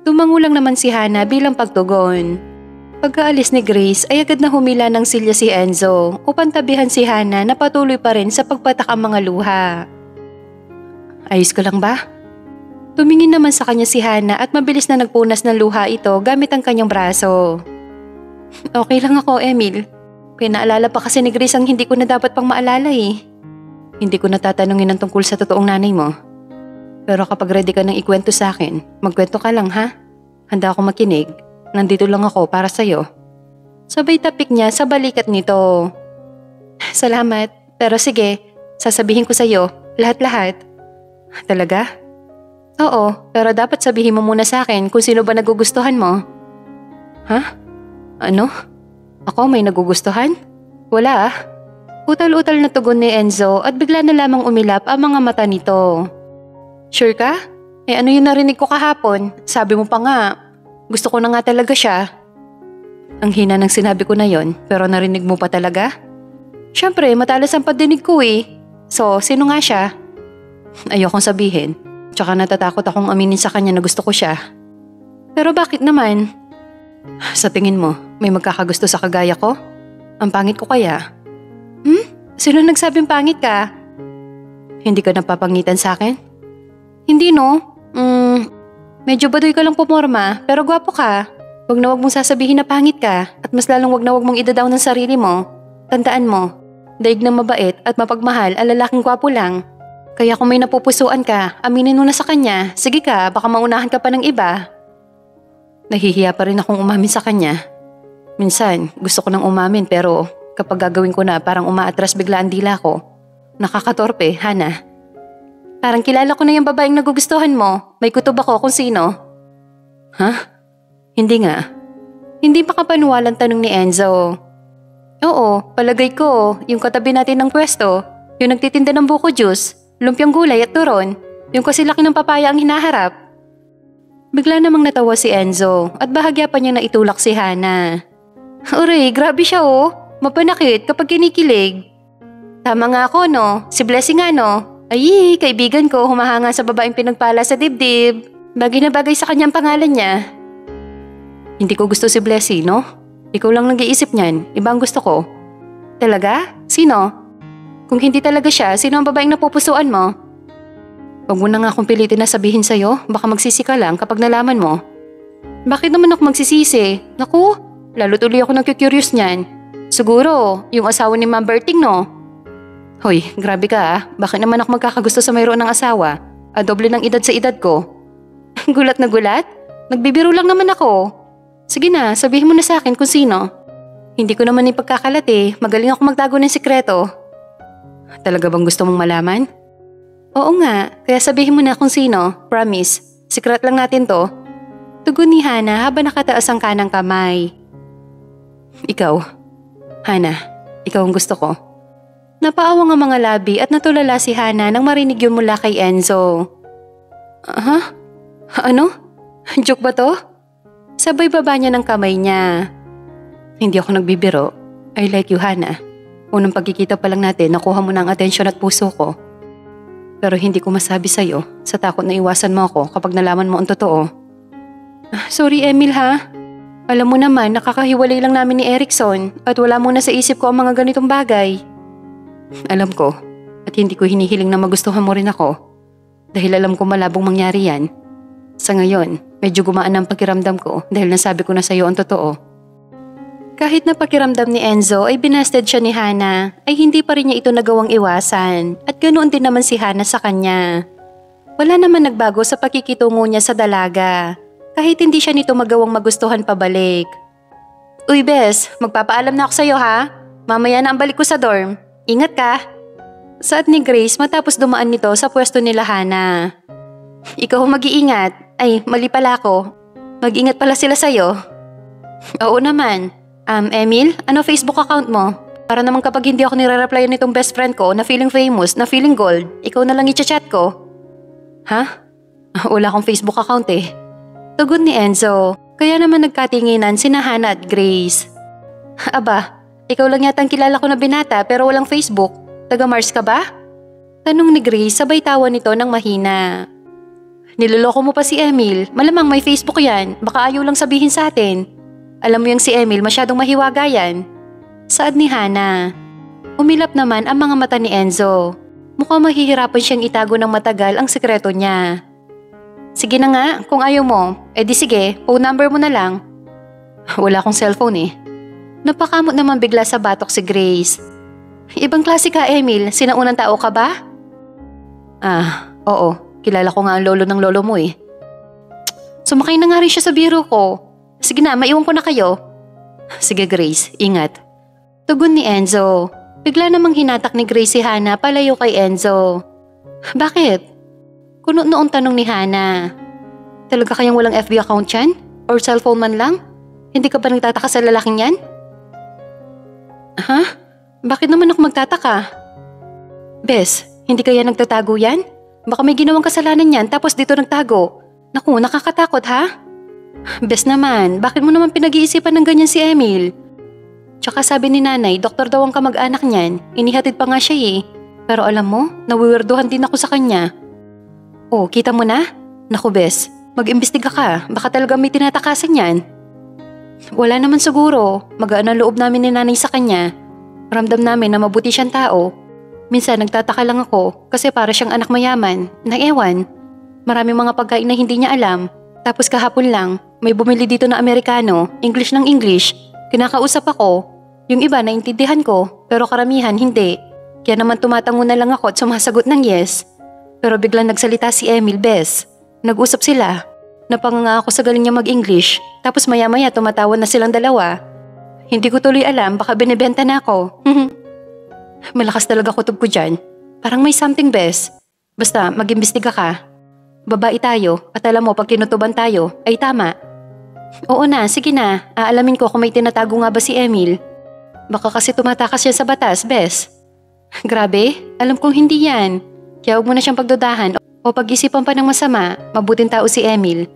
Tumango lang naman si Hana bilang pagtugon. Pagkaalis ni Grace ay agad na humila ng silya si Enzo upang tabihan si Hana na patuloy pa rin sa pagpatak ang mga luha. Ayos ka lang ba? Tumingin naman sa kanya si Hana at mabilis na nagpunas ng luha ito gamit ang kanyang braso. Okay lang ako, Emil. Pinaalala pa kasi ni Grace ang hindi ko na dapat pang maalala eh. Hindi ko natatanungin ang tungkol sa totoong nanay mo. Pero kapag ready ka nang ikwento sa akin, magkwento ka lang ha? Handa ako makinig. Nandito lang ako para sa'yo. Sabay tapik niya sa balikat nito. Salamat, pero sige, sasabihin ko sa'yo, lahat-lahat. Talaga? Oo, pero dapat sabihin mo muna sa akin kung sino ba nagugustuhan mo. Ha? Ano? Ako may nagugustuhan? Wala ah. Utal-utal na tugon ni Enzo at bigla na lamang umilap ang mga mata nito. Sure ka? Ano yung narinig ko kahapon? Sabi mo pa nga, gusto ko na nga talaga siya. Ang hina ng sinabi ko na yon, pero narinig mo pa talaga? Siyempre, matalas ang padinig ko eh. So, sino nga siya? Ayokong sabihin. Tsaka natatakot akong aminin sa kanya na gusto ko siya. Pero bakit naman? Sa tingin mo, may magkakagusto sa kagaya ko? Ang pangit ko kaya? Sino nagsabing pangit ka? Hindi ka napapangitan sa akin? Hindi no. Medyo baduy ka lang pumorma, pero gwapo ka. Wag na wag mong sasabihin na pangit ka at mas lalong wag na wag mong idadaw ng sarili mo. Tandaan mo, daig na mabait at mapagmahal ang lalaking gwapo lang. Kaya kung may napupusuan ka, aminin mo na sa kanya. Sige ka, baka maunahan ka pa ng iba. Nahihiya pa rin akong umamin sa kanya. Minsan, gusto ko nang umamin pero kapag gagawin ko na parang umaatras bigla ang dila ko. Nakakatorpe, Hana. Parang kilala ko na yung babaeng nagugustuhan mo. May kutob ako kung sino. Ha? Hindi nga. Hindi pa kapaniwalang tanong ni Enzo. Oo, palagay ko, yung katabi natin ng pwesto, yung nagtitinda ng buko juice, lumpiang gulay at turon, yung kasi laki ng papaya ang hinaharap. Bigla namang natawa si Enzo at bahagya pa niya na itulak si Hana. Uray, grabe siya oh. Mapanakit kapag kinikilig. Tama nga ako no, si Blessing nga no. Ay, kaibigan ko humahanga sa babaeng pinagpala sa dibdib. Bagay na bagay sa kanyang pangalan niya. Hindi ko gusto si Blessing no? Ikaw lang nag-iisip niyan, iba ang gusto ko. Talaga? Sino? Kung hindi talaga siya, sino ang babaeng napupusuan mo? Huwag mo na nga akong pilitin na sabihin sa'yo, baka magsisi ka lang kapag nalaman mo. Bakit naman ako magsisisi? Naku, lalo tuloy ako nagkikurious niyan. Siguro, yung asawa ni Ma'am Berting no? Hoy, grabe ka ah, bakit naman ako magkakagusto sa mayroon ng asawa? Doble ng edad sa edad ko. Gulat na gulat? Nagbibiro lang naman ako. Sige na, sabihin mo na sa akin kung sino. Hindi ko naman ipagkakalat eh, magaling ako magtago ng sikreto. Talaga bang gusto mong malaman? Oo nga, kaya sabihin mo na kung sino. Promise, secret lang natin to. Tugon ni Hana habang nakataas ang kanang kamay. Ikaw, Hana, ikaw ang gusto ko. Napaawang ang mga labi at natulala si Hana nang marinig yun mula kay Enzo. Ano? Joke ba to? Sabay baba niya ng kamay niya. Hindi ako nagbibiro. I like you, Hana. Unang pagkikita pa lang natin, nakuha mo na ang atensyon at puso ko. Pero hindi ko masabi sa'yo sa takot na iwasan mo ako kapag nalaman mo ang totoo. Sorry, Emil ha. Alam mo naman, nakakahiwalay lang namin ni Erickson at wala muna sa isip ko ang mga ganitong bagay. Alam ko, at hindi ko hinihiling na magustuhan mo rin ako. Dahil alam ko malabong mangyari yan. Sa ngayon, medyo gumaan ang pakiramdam ko dahil nasabi ko na sa'yo ang totoo. Kahit na pakiramdam ni Enzo ay binasted siya ni Hana, ay hindi pa rin niya ito nagawang iwasan at ganoon din naman si Hana sa kanya. Wala naman nagbago sa pakikitungo niya sa dalaga, kahit hindi siya nito magawang magustuhan pabalik. Uy Bes, magpapaalam na ako sa'yo ha. Mamaya na ang balik ko sa dorm. Ingat ka. Saad ni Grace matapos dumaan nito sa pwesto nila Hana. Ikaw mag-iingat. Ay, mali pala ako. Mag-ingat pala sila sa'yo. Oo naman. Emil, ano Facebook account mo? Para naman kapag hindi ako nire-replyan nitong best friend ko na feeling famous, na feeling gold, ikaw na lang i-chat ko. Ha? Wala akong Facebook account eh. Tugon ni Enzo, kaya naman nagkatinginan sina Hana at Grace. Aba, ikaw lang yata ang kilala ko na binata pero walang Facebook. Taga Mars ka ba? Tanong ni Grace sabay tawa nito ng mahina. Niloloko mo pa si Emil, malamang may Facebook yan, baka ayaw lang sabihin sa atin. Alam mo yung si Emil masyadong mahiwaga yan. Saad ni Hana. Umilap naman ang mga mata ni Enzo. Mukhang mahihirapan siyang itago ng matagal ang sekreto niya. Sige na nga, kung ayaw mo, edi sige, phone number mo na lang. Wala akong cellphone eh. Napakamot naman bigla sa batok si Grace. Ibang klase ka, Emil, sinaunang tao ka ba? Oo. Kilala ko nga ang lolo ng lolo mo eh. Sumakay na nga rin siya sa biro ko. Sige na, maiwan ko na kayo. Sige Grace, ingat. Tugon ni Enzo. Bigla namang hinatak ni Grace si Hana palayo kay Enzo. Bakit? Kuno noong tanong ni Hana. Talaga kayang walang FB account yan? Or cellphone man lang? Hindi ka ba nagtataka sa lalaking yan? Ha? Bakit naman ako magtataka? Bes, hindi kaya nagtatago yan? Baka may ginawang kasalanan yan tapos dito nagtago. Naku, nakakatakot ha? Bes naman, bakit mo naman pinag-iisipan ng ganyan si Emil? Tsaka sabi ni nanay, doktor daw ang kamag-anak niyan. Inihatid pa nga siya eh. Pero alam mo, nawiwirduhan din ako sa kanya. Oh, kita mo na? Naku Bes, mag-imbestiga ka. Baka talaga may tinatakasan yan. Wala naman siguro. Magaan ang loob namin ni nanay sa kanya. Ramdam namin na mabuti siyang tao. Minsan nagtataka lang ako kasi para siyang anak mayaman, na ewan. Maraming mga pagkain na hindi niya alam. Tapos kahapon lang, may bumili dito na Amerikano, English ng English. Kinakausap ako. Yung iba naintindihan ko, pero karamihan hindi. Kaya naman tumatango na lang ako at sumasagot ng yes. Pero biglang nagsalita si Emil, Bes. Nag-usap sila. Napanganga ako sa galing niya mag-English. Tapos maya-maya tumatawan na silang dalawa. Hindi ko tuloy alam, baka binibenta na ako. Malakas talaga kutob ko dyan. Parang may something, Bes. Basta mag-imbestiga ka. Babae tayo at alam mo pag kinutuban tayo ay tama. Oo na, sige na. Aalamin ko kung may tinatago nga ba si Emil. Baka kasi tumatakas siya sa batas, Bes. Grabe, alam kong hindi yan. Kaya huwag mo na siyang pagdudahan o pag-isipan pa ng masama. Mabuting tao si Emil.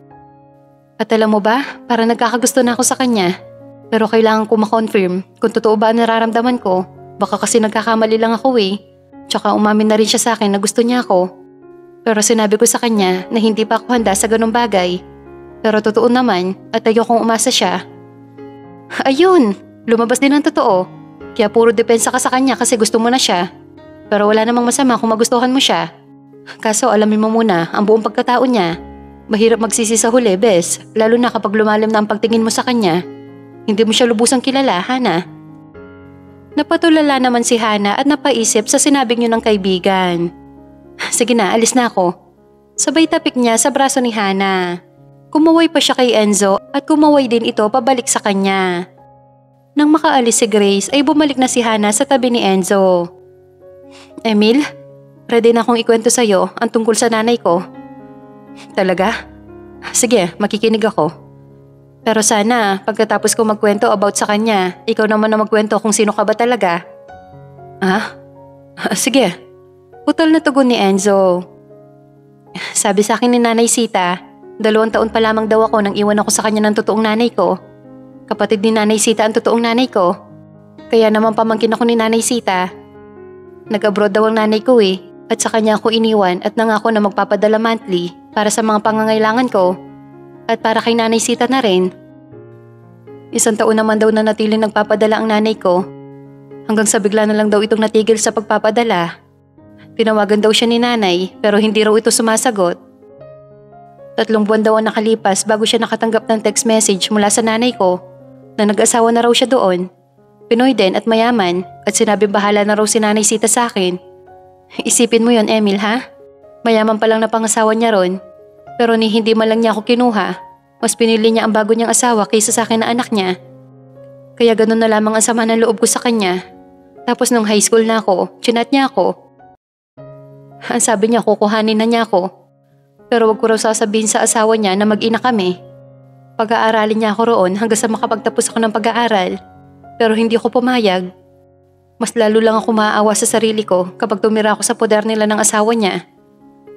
At alam mo ba, parang nagkakagusto na ako sa kanya. Pero kailangan ko ma-confirm kung totoo ba ang nararamdaman ko. Baka kasi nagkakamali lang ako eh. Tsaka umamin na rin siya sa akin na gusto niya ako. Pero sinabi ko sa kanya na hindi pa ako handa sa ganung bagay. Pero totoo naman at ayokong umasa siya. Ayun, lumabas din ang totoo. Kaya puro depensa ka sa kanya kasi gusto mo na siya. Pero wala namang masama kung magustuhan mo siya. Kaso alamin mo muna ang buong pagkatao niya. Mahirap magsisi sa huli, Bes. Lalo na kapag lumalim na ang pagtingin mo sa kanya. Hindi mo siya lubusang kilala, Hana. Napatulala naman si Hana at napaisip sa sinabing yun ng kaibigan. Sige na, alis na ako. Sabay tapik niya sa braso ni Hana. Kumaway pa siya kay Enzo at kumaway din ito pabalik sa kanya. Nang makaalis si Grace ay bumalik na si Hana sa tabi ni Enzo. Emil, ready na akong ikwento sa'yo ang tungkol sa nanay ko. Talaga? Sige, makikinig ako. Pero sana, pagkatapos ko magkwento about sa kanya, ikaw naman na magkwento kung sino ka ba talaga. Sige. Putol na tugon ni Enzo. Sabi sa akin ni Nanay Sita, 2 taon pa lamang daw ako nang iwan ako sa kanya ng totoong nanay ko. Kapatid ni Nanay Sita ang totoong nanay ko. Kaya naman pamangkin ako ni Nanay Sita. Nag-abroad daw ang nanay ko eh, at sa kanya ako iniwan at nangako na magpapadala monthly para sa mga pangangailangan ko. At para kay Nanay Sita na rin. 1 taon naman daw na natiling nagpapadala ang nanay ko. Hanggang sa bigla na lang daw itong natigil sa pagpapadala. Tinawagan daw siya ni nanay pero hindi raw ito sumasagot. 3 buwan daw ang nakalipas bago siya nakatanggap ng text message mula sa nanay ko na nag-asawa na raw siya doon. Pinoy din at mayaman at sinabi bahala na raw si Nanay Sita sa akin. Isipin mo yon, Emil, ha? Mayaman pa lang na pangasawa niya ron. Pero ni hindi man lang niya ako kinuha. Mas pinili niya ang bago niyang asawa kaysa sa akin na anak niya. Kaya ganun na lamang ang sama ng loob ko sa kanya. Tapos nung high school na ako, chinat niya ako. Ang sabi niya kukuhanin na niya ako. Pero wag ko raw sasabihin sa asawa niya na mag-ina kami. Pag-aaralin niya ako roon hanggang sa makapagtapos ako ng pag-aaral. Pero hindi ako pumayag. Mas lalo lang ako maaawa sa sarili ko kapag tumira ako sa poder nila ng asawa niya.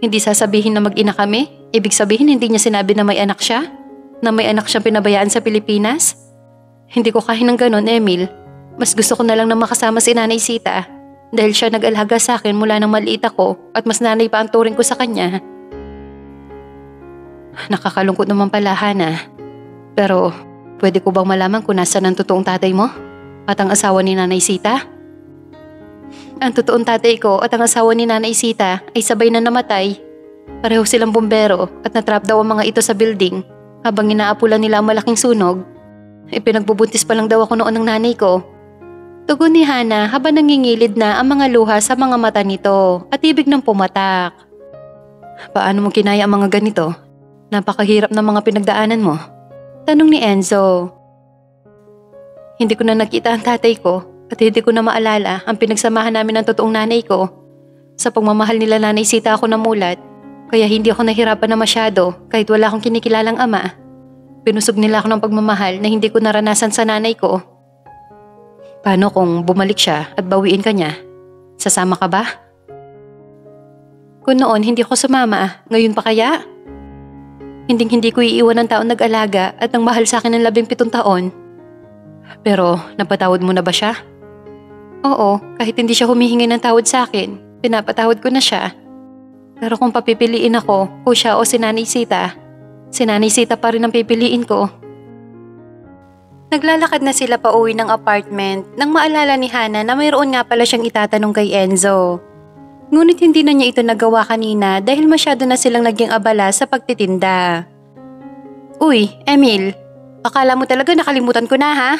Hindi sasabihin na mag-ina kami? Ibig sabihin hindi niya sinabi na may anak siya? Na may anak siyang pinabayaan sa Pilipinas? Hindi ko kaya ng ganon, Emil. Mas gusto ko na lang na makasama si Nanay Sita dahil siya nag-alaga sa akin mula nang maliit ako at mas nanay pa ang turing ko sa kanya. Nakakalungkot naman pala, Hana. Pero pwede ko bang malaman kung nasaan ang totoong tatay mo at ang asawa ni Nanay Sita? Ang totoong tatay ko at ang asawa ni Nanay Sita ay sabay na namatay. Pareho silang bumbero at natrap daw ang mga ito sa building habang inaapulan nila ang malaking sunog. Pinagbubuntis pa lang daw ako noon ng nanay ko. Tugon ni Hana habang nangingilid na ang mga luha sa mga mata nito at ibig nang pumatak. Paano mo kinaya ang mga ganito? Napakahirap ng mga pinagdaanan mo. Tanong ni Enzo. Hindi ko na nakita ang tatay ko at hindi ko na maalala ang pinagsamahan namin ng totoong nanay ko. Sa pagmamahal nila Nanay Sita ako namulat, kaya hindi ako nahirapan na masyado kahit wala akong kinikilalang ama. Pinusog nila ako ng pagmamahal na hindi ko naranasan sa nanay ko. Paano kung bumalik siya at bawiin ka niya? Sasama ka ba? Kung noon hindi ako sumama, ngayon pa kaya? Hindi ko iiwan ng taon nag-alaga at nang mahal sa akin ng 17 taon. Pero napatawad mo na ba siya? Oo, kahit hindi siya humihingi ng tawad sa akin, pinapatawad ko na siya. Pero kung papipiliin ako, kung siya o si Nanay Sita, si Nanay Sita pa rin ang pipiliin ko. Naglalakad na sila pa uwi ng apartment nang maalala ni Hana na mayroon nga pala siyang itatanong kay Enzo. Ngunit hindi na niya ito nagawa kanina dahil masyado na silang naging abala sa pagtitinda. Uy, Emil, akala mo talaga nakalimutan ko na ha?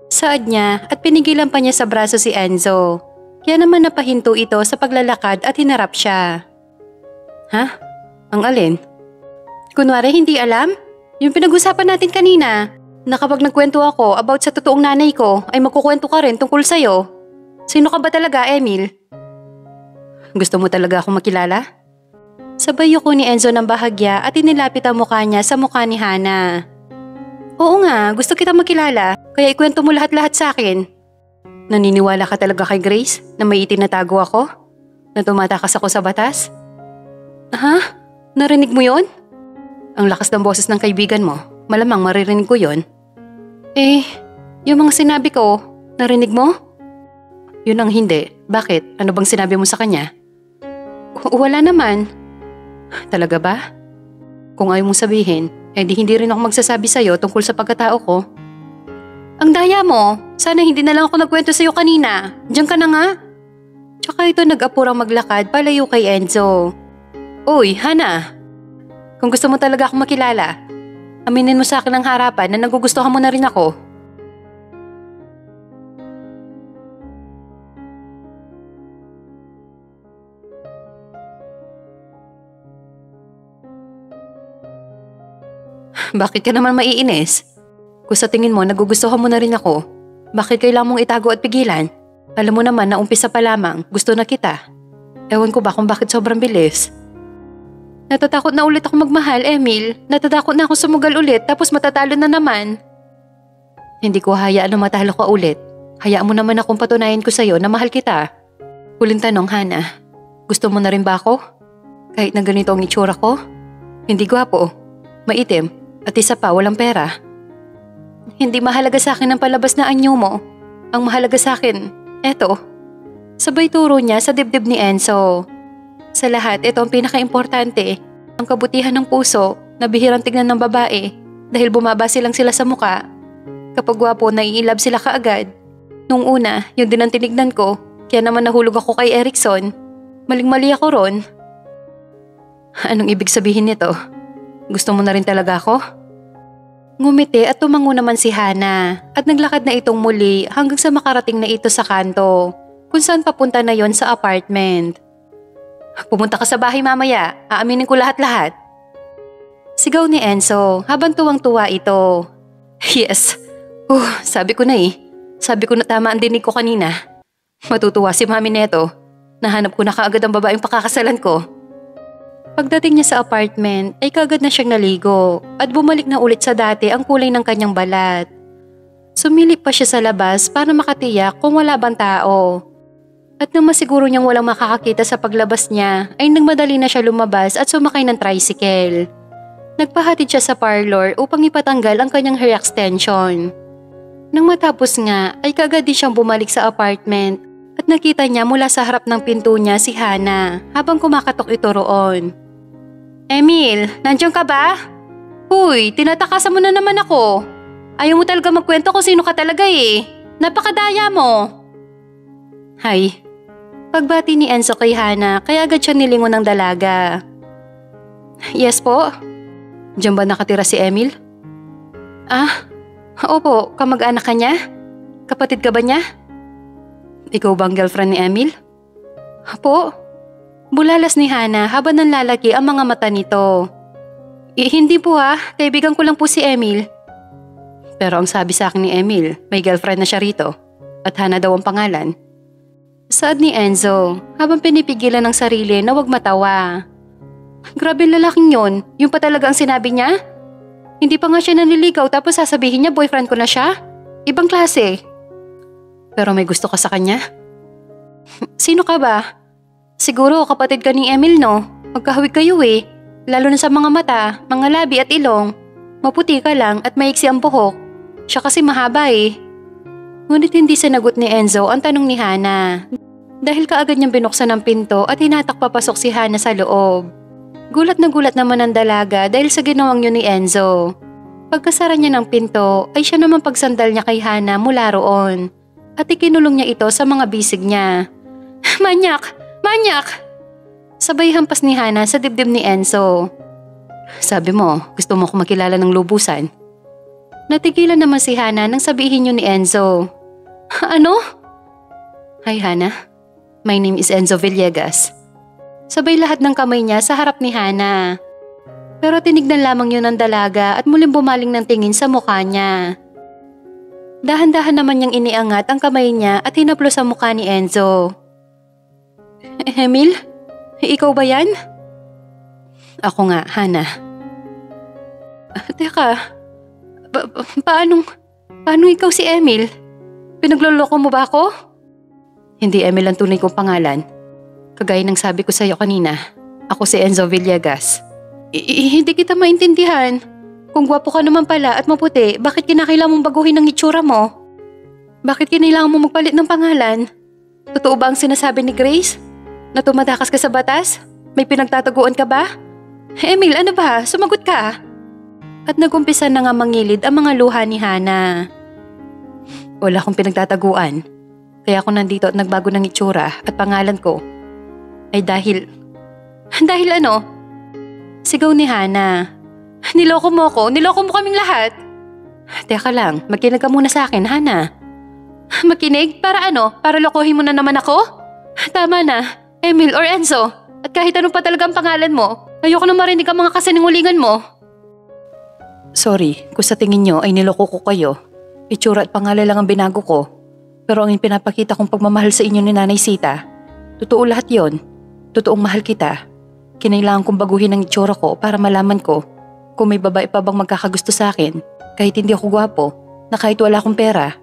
Saad niya at pinigilan pa niya sa braso si Enzo. Kaya naman napahinto ito sa paglalakad at hinarap siya. Ha? Ang alin? Kunwari hindi alam? Yung pinag-usapan natin kanina, na kapag nagkwento ako about sa totoong nanay ko ay magkukwento ka rin tungkol sa'yo. Sino ka ba talaga, Emil? Gusto mo talaga akong makilala? Sabay yuko ni Enzo ng bahagya at inilapit ang mukha niya sa mukha ni Hana. Oo nga, gusto kita makilala, kaya ikwento mo lahat-lahat sa akin. Naniniwala ka talaga kay Grace na may itinatago ako? Na tumatakas ako sa batas? Ha? Narinig mo yon? Ang lakas ng boses ng kaibigan mo, malamang maririnig ko yon. Yung mga sinabi ko, narinig mo? Yun ang hindi. Bakit? Ano bang sinabi mo sa kanya? Wala naman. Talaga ba? Kung ayaw mong sabihin, hindi rin ako magsasabi sa'yo tungkol sa pagkatao ko. Ang daya mo, sana hindi na lang ako nagkwento sa'yo kanina. Diyan ka na nga. Tsaka ito nag-apurang maglakad palayo kay Enzo. Uy, Hana. Kung gusto mo talaga akong makilala, aminin mo sa akin ng harapan na nagugustuhan mo na rin ako. Bakit ka naman maiinis? Kung sa tingin mo nagugustuhan mo na rin ako, bakit kailangan mong itago at pigilan? Alam mo naman na umpisa pa lamang, gusto na kita. Ewan ko ba kung bakit sobrang bilis. Natatakot na ulit ako magmahal, Emil. Natatakot na ako sumugal ulit tapos matatalo na naman. Hindi ko hayaan na matalo ka ulit. Hayaan mo naman akong patunayan ko sa'yo na mahal kita. Huling tanong, Hana. Gusto mo na rin ba ako? Kahit na ganito ang itsura ko? Hindi gwapo, maitim, at isa pa walang pera. Hindi mahalaga sa akin ang palabas na anyo mo. Ang mahalaga sa akin, eto. Sabay turo niya sa dibdib ni Enzo. Sa lahat, ito ang pinaka-importante. Ang kabutihan ng puso na bihirang tignan ng babae dahil bumaba silang sila sa muka. Kapag gwapo, naiilab sila kaagad. Nung una, yun din ang tinignan ko. Kaya naman nahulog ako kay Erickson. Maling-mali ako ron. Anong ibig sabihin nito? Gusto mo na rin talaga ako? Ngumiti at tumango naman si Hana at naglakad na itong muli hanggang sa makarating na ito sa kanto kung saan papunta na yon sa apartment. Pumunta ka sa bahay mamaya, aaminin ko lahat-lahat. Sigaw ni Enzo habang tuwang-tuwa ito. Yes, sabi ko na Sabi ko na tama ang dinig ko kanina. Matutuwa si mami neto. Nahanap ko na kaagad ang babaeng pakakasalan ko. Pagdating niya sa apartment ay kaagad na siyang naligo at bumalik na ulit sa dati ang kulay ng kanyang balat. Sumilip pa siya sa labas para makatiyak kung wala bang tao. At nang masiguro niyang walang makakakita sa paglabas niya, ay nagmadali na siya lumabas at sumakay ng tricycle. Nagpahatid siya sa parlor upang ipatanggal ang kanyang hair extension. Nang matapos nga, ay kaagad din siyang bumalik sa apartment at nakita niya mula sa harap ng pinto niya si Hana habang kumakatok ito roon. Emil, nandiyan ka ba? Huy, tinatakasan mo na naman ako. Ayaw mo talaga magkwento kung sino ka talaga eh. Napakadaya mo. Hay. Pagbati ni Enzo kay Hana, kaya agad siya nilingon ng dalaga. Yes po? Diyan ba nakatira si Emil? Ah, opo, kamag-anak ka niya? Kapatid ka ba niya? Ikaw bang girlfriend ni Emil? Po? Bulalas ni Hana habang nanlalaki ang mga mata nito. Hindi po kaibigan ko lang po si Emil. Pero ang sabi sa akin ni Emil, may girlfriend na siya rito at Hana daw ang pangalan. Saad ni Enzo habang pinipigilan ng sarili na wag matawa. Grabe lalaking yon, yun pa talaga ang sinabi niya? Hindi pa nga siya nanliligaw tapos sasabihin niya boyfriend ko na siya? Ibang klase. Pero may gusto ka sa kanya? Sino ka ba? Siguro kapatid ka ni Emil no? Magkahawig kayo eh. Lalo na sa mga mata, mga labi at ilong. Maputi ka lang at maiksi ang buhok. Siya kasi mahaba eh. Ngunit hindi sinagot ni Enzo ang tanong ni Hana. Dahil kaagad niyang binuksan ang pinto at hinatak papasok si Hana sa loob. Gulat na gulat naman ang dalaga dahil sa ginawang yun ni Enzo. Pagkasara niya ng pinto ay siya naman pagsandal niya kay Hana mula roon. At ikinulong niya ito sa mga bisig niya. Manyak! Manyak! Sabay hampas ni Hana sa dibdib ni Enzo. Sabi mo, gusto mo ko makilala ng lubusan? Natigilan naman si Hana nang sabihin yun ni Enzo. Ano? Hi Hana, my name is Enzo Villegas. Sabay lahat ng kamay niya sa harap ni Hana. Pero tinignan lamang yun ng dalaga at muling bumaling ng tingin sa mukha niya. Dahan-dahan naman niyang iniangat ang kamay niya at hinaplo sa mukha ni Enzo. Emil? Ikaw ba yan? Ako nga, Hana. Teka, paano ikaw si Emil? Pinagloloko mo ba ako? Hindi Emil ang tunay kong pangalan. Kagaya ng sabi ko sa'yo kanina, ako si Enzo Villegas. Hindi kita maintindihan. Kung gwapo ka naman pala at maputi, bakit kinakailangan mong baguhin ang itsura mo? Bakit kinailangan mo magpalit ng pangalan? Totoo ba ang sinasabi ni Grace? Na tumatakas ka sa batas? May pinagtataguan ka ba? Emil, ano ba? Sumagot ka. At nagumpisa na nga mangilid ang mga luha ni Hana. Wala akong pinagtataguan. Kaya ako nandito at nagbago ng itsura at pangalan ko. Ay dahil ano? Sigaw ni Hana. Niloko mo ko, niloko mo kaming lahat. Teka lang, makinig ka muna sa akin, Hana. Makinig? Para ano? Para lokohin mo na naman ako? Tama na, Emil or Enzo. At kahit ano pa talaga ang pangalan mo, ayoko na marinig ang mga kasinungalingan mo. Sorry, kung sa tingin nyo ay niloko ko kayo. Itsura at pangalan lang ang binago ko. Pero ang pinapakita kong pagmamahal sa inyo ni Nanay Sita, totoo lahat yon. Totoong mahal kita. Kinailangan kong baguhin ang itsura ko para malaman ko kung may babae pa bang magkakagusto sa akin kahit hindi ako gwapo na kahit wala akong pera.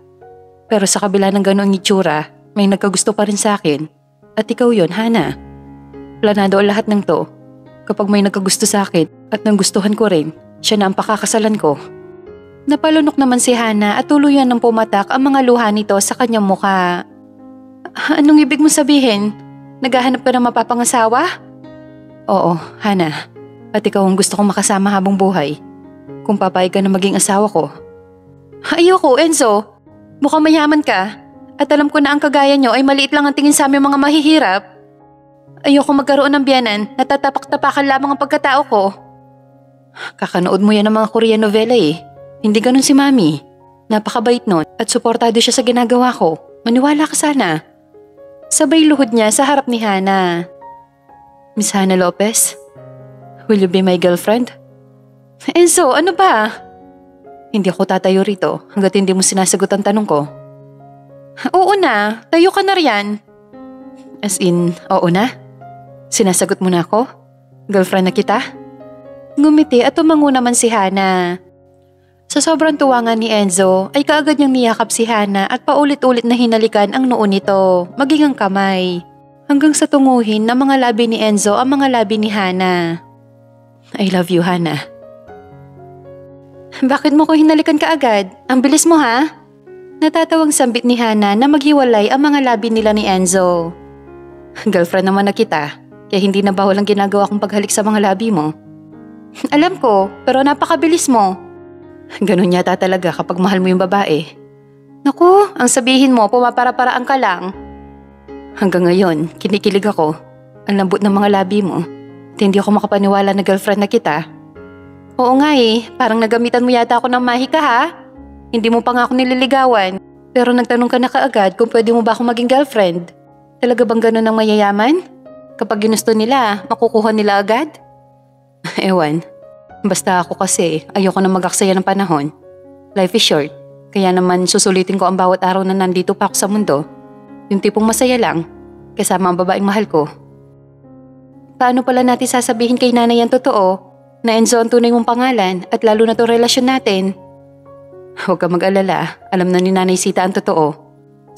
Pero sa kabila ng ganoong itsura, may nagkagusto pa rin sa akin. At ikaw yon, Hana. Planado ang lahat ng to. Kapag may nagkagusto sa akin at nanggustuhan ko rin, siya na ang pakakasalan ko. Napalunok naman si Hana at tuluyan ng pumatak ang mga luha nito sa kanyang mukha. Anong ibig mong sabihin? Naghahanap ka ng mapapangasawa? Oo, Hana. At ikaw ang gusto kong makasama habang buhay. Kung papayag ka na maging asawa ko. Ayoko, Enzo. Mukhang mayaman ka. At alam ko na ang kagaya nyo ay maliit lang ang tingin sa aming mga mahihirap. Ayoko magkaroon ng biyanan na tatapak-tapakan lamang ang pagkatao ko. Kakanood mo yan ng mga Korean novela eh. Hindi ganun si Mami. Napakabait nun at suportado siya sa ginagawa ko. Maniwala ka sana. Sabay luhod niya sa harap ni Hana. Miss Hana Lopez, will you be my girlfriend? Enzo, ano ba? Hindi ako tatayo rito hanggat hindi mo sinasagot ang tanong ko. Oo na, tayo ka na riyan. As in, oo na? Sinasagot mo na ako? Girlfriend na kita? Ngumiti at tumango naman si Hana. Sa sobrang tuwa nga ni Enzo ay kaagad niyang niyakap si Hana at paulit-ulit na hinalikan ang noo nito, maging ang kamay. Hanggang sa tunguhin ng mga labi ni Enzo ang mga labi ni Hana. I love you, Hana. Bakit mo ko hinalikan kaagad? Ang bilis mo ha? Natatawang sambit ni Hana na maghiwalay ang mga labi nila ni Enzo. Girlfriend naman na kita, kaya hindi na bawal ang ginagawa kong paghalik sa mga labi mo. Alam ko, pero napakabilis mo. Ganun yata talaga kapag mahal mo yung babae. Naku, ang sabihin mo, pumapara-paraan ka lang. Hanggang ngayon, kinikilig ako. Ang lambot ng mga labi mo. At hindi ako makapaniwala na girlfriend na kita. Oo nga parang nagamitan mo yata ako ng mahika ha? Hindi mo pa nga ako nililigawan. Pero nagtanong ka na kaagad kung pwede mo ba akong maging girlfriend. Talaga bang ganun ang mayayaman? Kapag ginusto nila, makukuha nila agad? Ewan. Basta ako kasi ayoko na mag-aksaya ng panahon. Life is short, kaya naman susulitin ko ang bawat araw na nandito pa ako sa mundo. Yung tipong masaya lang, kasama ang babaeng mahal ko. Paano pala natin sasabihin kay nanay ang totoo, na Enzo ang tunay mong pangalan at lalo na to relasyon natin? Huwag ka mag-alala, alam na ni Nanay Sita ang totoo.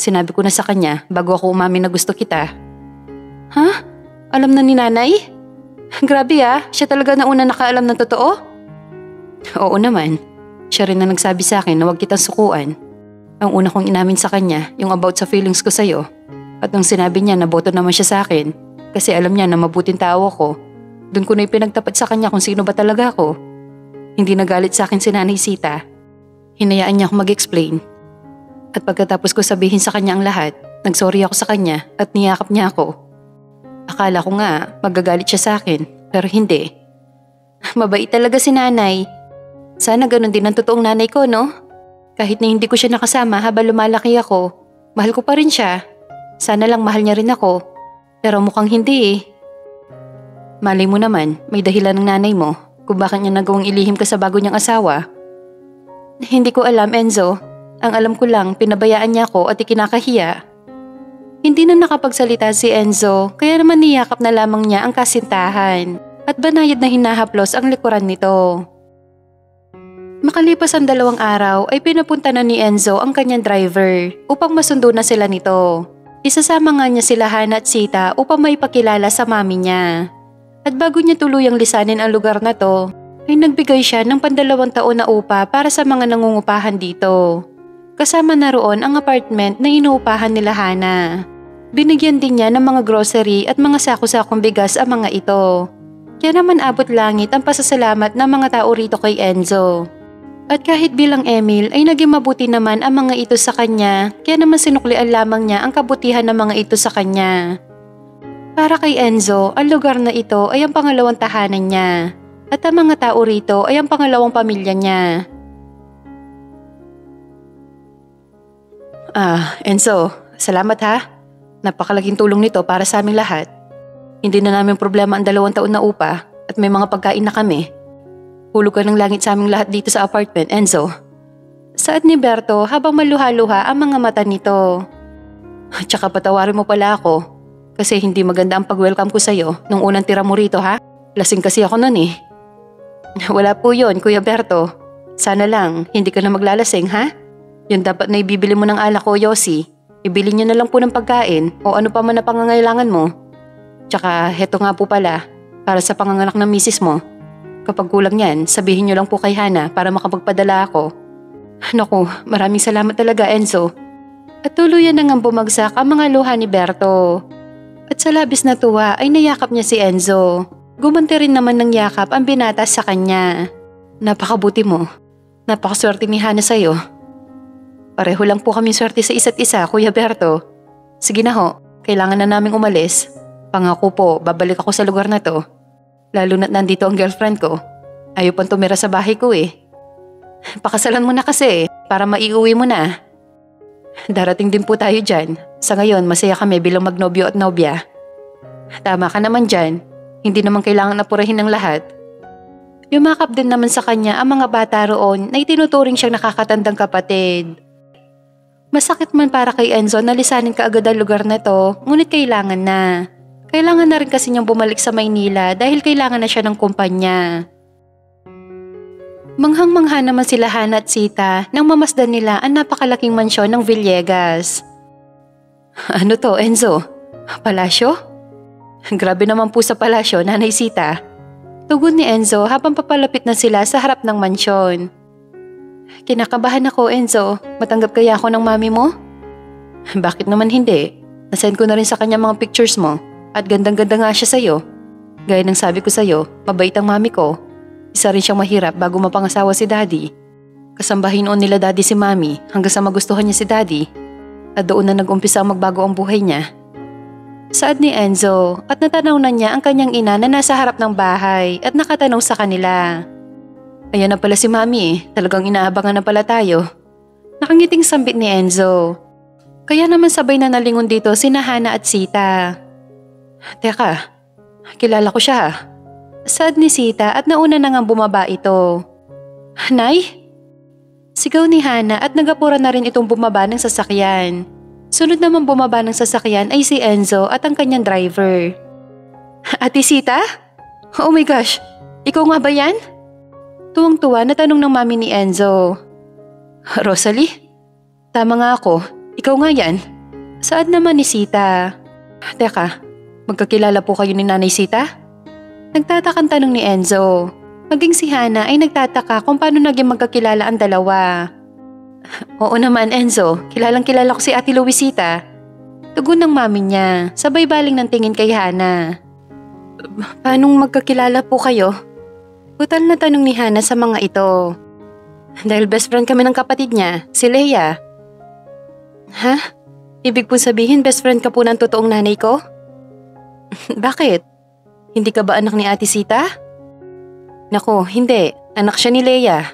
Sinabi ko na sa kanya bago ako umamin na gusto kita. Ha? Alam na ni Nanay? Grabe siya talaga na una nakaalam ng totoo? Oo naman, siya rin na nagsabi sa akin na huwag kitang sukuan. Ang una kong inamin sa kanya yung about sa feelings ko sa'yo. At nung sinabi niya na boto naman siya sa akin, kasi alam niya na mabuting tao ko, doon ko na ipinagtapat sa kanya kung sino ba talaga ako. Hindi nagalit sa akin si Nanay Sita. Hinayaan niya ako mag-explain. At pagkatapos ko sabihin sa kanya ang lahat, nagsorry ako sa kanya at niyakap niya ako. Akala ko nga magagalit siya sa akin, pero hindi. Mabait talaga si Nanay. Sana ganun din ang totoong nanay ko, no? Kahit na hindi ko siya nakasama habang lumalaki ako, mahal ko pa rin siya. Sana lang mahal niya rin ako. Pero mukhang hindi Malay mo naman, may dahilan ng nanay mo kung bakit niya nagawang ilihim ka sa bago niyang asawa. Hindi ko alam, Enzo. Ang alam ko lang, pinabayaan niya ako at ikinakahiya. Hindi na nakapagsalita si Enzo, kaya naman niyakap na lamang niya ang kasintahan at banayad na hinahaplos ang likuran nito. Makalipas ang 2 araw ay pinapunta na ni Enzo ang kanyang driver upang masundo na sila nito. Isasama nga niya sila Hana at Sita upang maipakilala sa mami niya. At bago niya tuluyang lisanin ang lugar na to, ay nagbigay siya ng 2 taon na upa para sa mga nangungupahan dito. Kasama na roon ang apartment na inuupahan nila Hana. Binigyan din niya ng mga grocery at mga sako-sakong bigas ang mga ito. Kaya naman abot langit ang pasasalamat ng mga tao rito kay Enzo. At kahit bilang Emil ay naging mabuti naman ang mga ito sa kanya, kaya naman sinuklian lamang niya ang kabutihan ng mga ito sa kanya. Para kay Enzo, ang lugar na ito ay ang pangalawang tahanan niya. At ang mga tao rito ay ang pangalawang pamilya niya. Enzo, salamat ha. Napakalaking tulong nito para sa aming lahat. Hindi na namin problema ang 2 taon na upa at may mga pagkain na kami. Hulog ka ng langit sa aming lahat dito sa apartment, Enzo. Saad ni Berto habang maluha-luha ang mga mata nito. Tsaka patawarin mo pala ako kasi hindi maganda ang pag-welcome ko sa'yo nung unang tira mo rito ha. Lasing kasi ako nun eh. Wala po yun, Kuya Berto. Sana lang, hindi ka na maglalasing ha? Yung dapat na ibibili mo ng alak ko, Yossi. Ibili niyo na lang po ng pagkain o ano pa man na pangangailangan mo. Tsaka heto nga po pala, para sa panganganak ng misis mo. Kapag kulang yan, sabihin niyo lang po kay Hana para makapagpadala ako. Naku, maraming salamat talaga, Enzo. At tuluyan na ngang bumagsak ang mga luha ni Berto. At sa labis na tuwa ay nayakap niya si Enzo. Gumanti rin naman ng yakap ang binata sa kanya. Napakabuti mo. Napakaswerte ni Hana sa'yo. Pareho lang po kami swerte sa isa't isa, Kuya Berto. Sige na ho, kailangan na naming umalis. Pangako po, babalik ako sa lugar na to. Lalo na't nandito ang girlfriend ko. Ayaw pang tumira sa bahay ko eh. Pakasalan mo na kasi para maiuwi mo na. Darating din po tayo dyan. Sa ngayon, masaya kami bilang magnobyo at nobya. Tama ka naman dyan. Hindi naman kailangan apurahin ng lahat. Yumakap din naman sa kanya ang mga bata roon na itinuturing siyang nakakatandang kapatid. Masakit man para kay Enzo na lisanin kaagad ang lugar na to, ngunit kailangan na. Kailangan na rin kasi niyang bumalik sa Maynila dahil kailangan na siya ng kumpanya. Manghang-mangha naman sila Hana at Sita nang mamasdan nila ang napakalaking mansyon ng Villegas. Ano to, Enzo? Palasyo? Grabe naman po sa palasyo, Nanay Sita. Tugon ni Enzo habang papalapit na sila sa harap ng mansyon. Kinakabahan ako, Enzo. Matanggap kaya ako ng mami mo? Bakit naman hindi? Nasend ko na rin sa kanya mga pictures mo at gandang-ganda nga siya sa'yo. Gaya ng sabi ko sa'yo, mabait ang mami ko. Isa rin siyang mahirap bago mapangasawa si Daddy. Kasambahin noon nila Daddy si Mami hanggang sa magustuhan niya si Daddy. At doon na nag-umpisa magbago ang buhay niya. Saad ni Enzo at natanaw na niya ang kanyang ina na nasa harap ng bahay at nakatanong sa kanila. Ayan na pala si Mami, talagang inaabangan na pala tayo. Nakangiting sambit ni Enzo. Kaya naman sabay na nalingon dito sina Hana at Sita. Teka, kilala ko siya. Saad ni Sita at nauna na ngang bumaba ito. Nay? Sigaw ni Hana at nagapura na rin itong bumaba ng sasakyan. Sunod naman bumaba ng sasakyan ay si Enzo at ang kanyang driver. Ate Sita? Oh my gosh, ikaw nga ba yan? Tuwang-tuwa na tanong ng mami ni Enzo. Rosalie? Tama nga ako, ikaw nga yan. Saad naman ni Sita. Teka, magkakilala po kayo ni Nanay Sita? Nagtatakang tanong ni Enzo. Maging si Hana ay nagtataka kung paano naging magkakilala ang dalawa. Oo naman, Enzo. Kilalang kilala ko si Ate Luisita. Tugon ng mami niya, sabay baling ng tingin kay Hana. Paanong magkakilala po kayo? Butal na tanong ni Hana sa mga ito. Dahil best friend kami ng kapatid niya, si Leia. Ha? Ibig po sabihin best friend ka po ng totoong nanay ko? Bakit? Hindi ka ba anak ni Ate Sita? Naku, hindi. Anak siya ni Leia.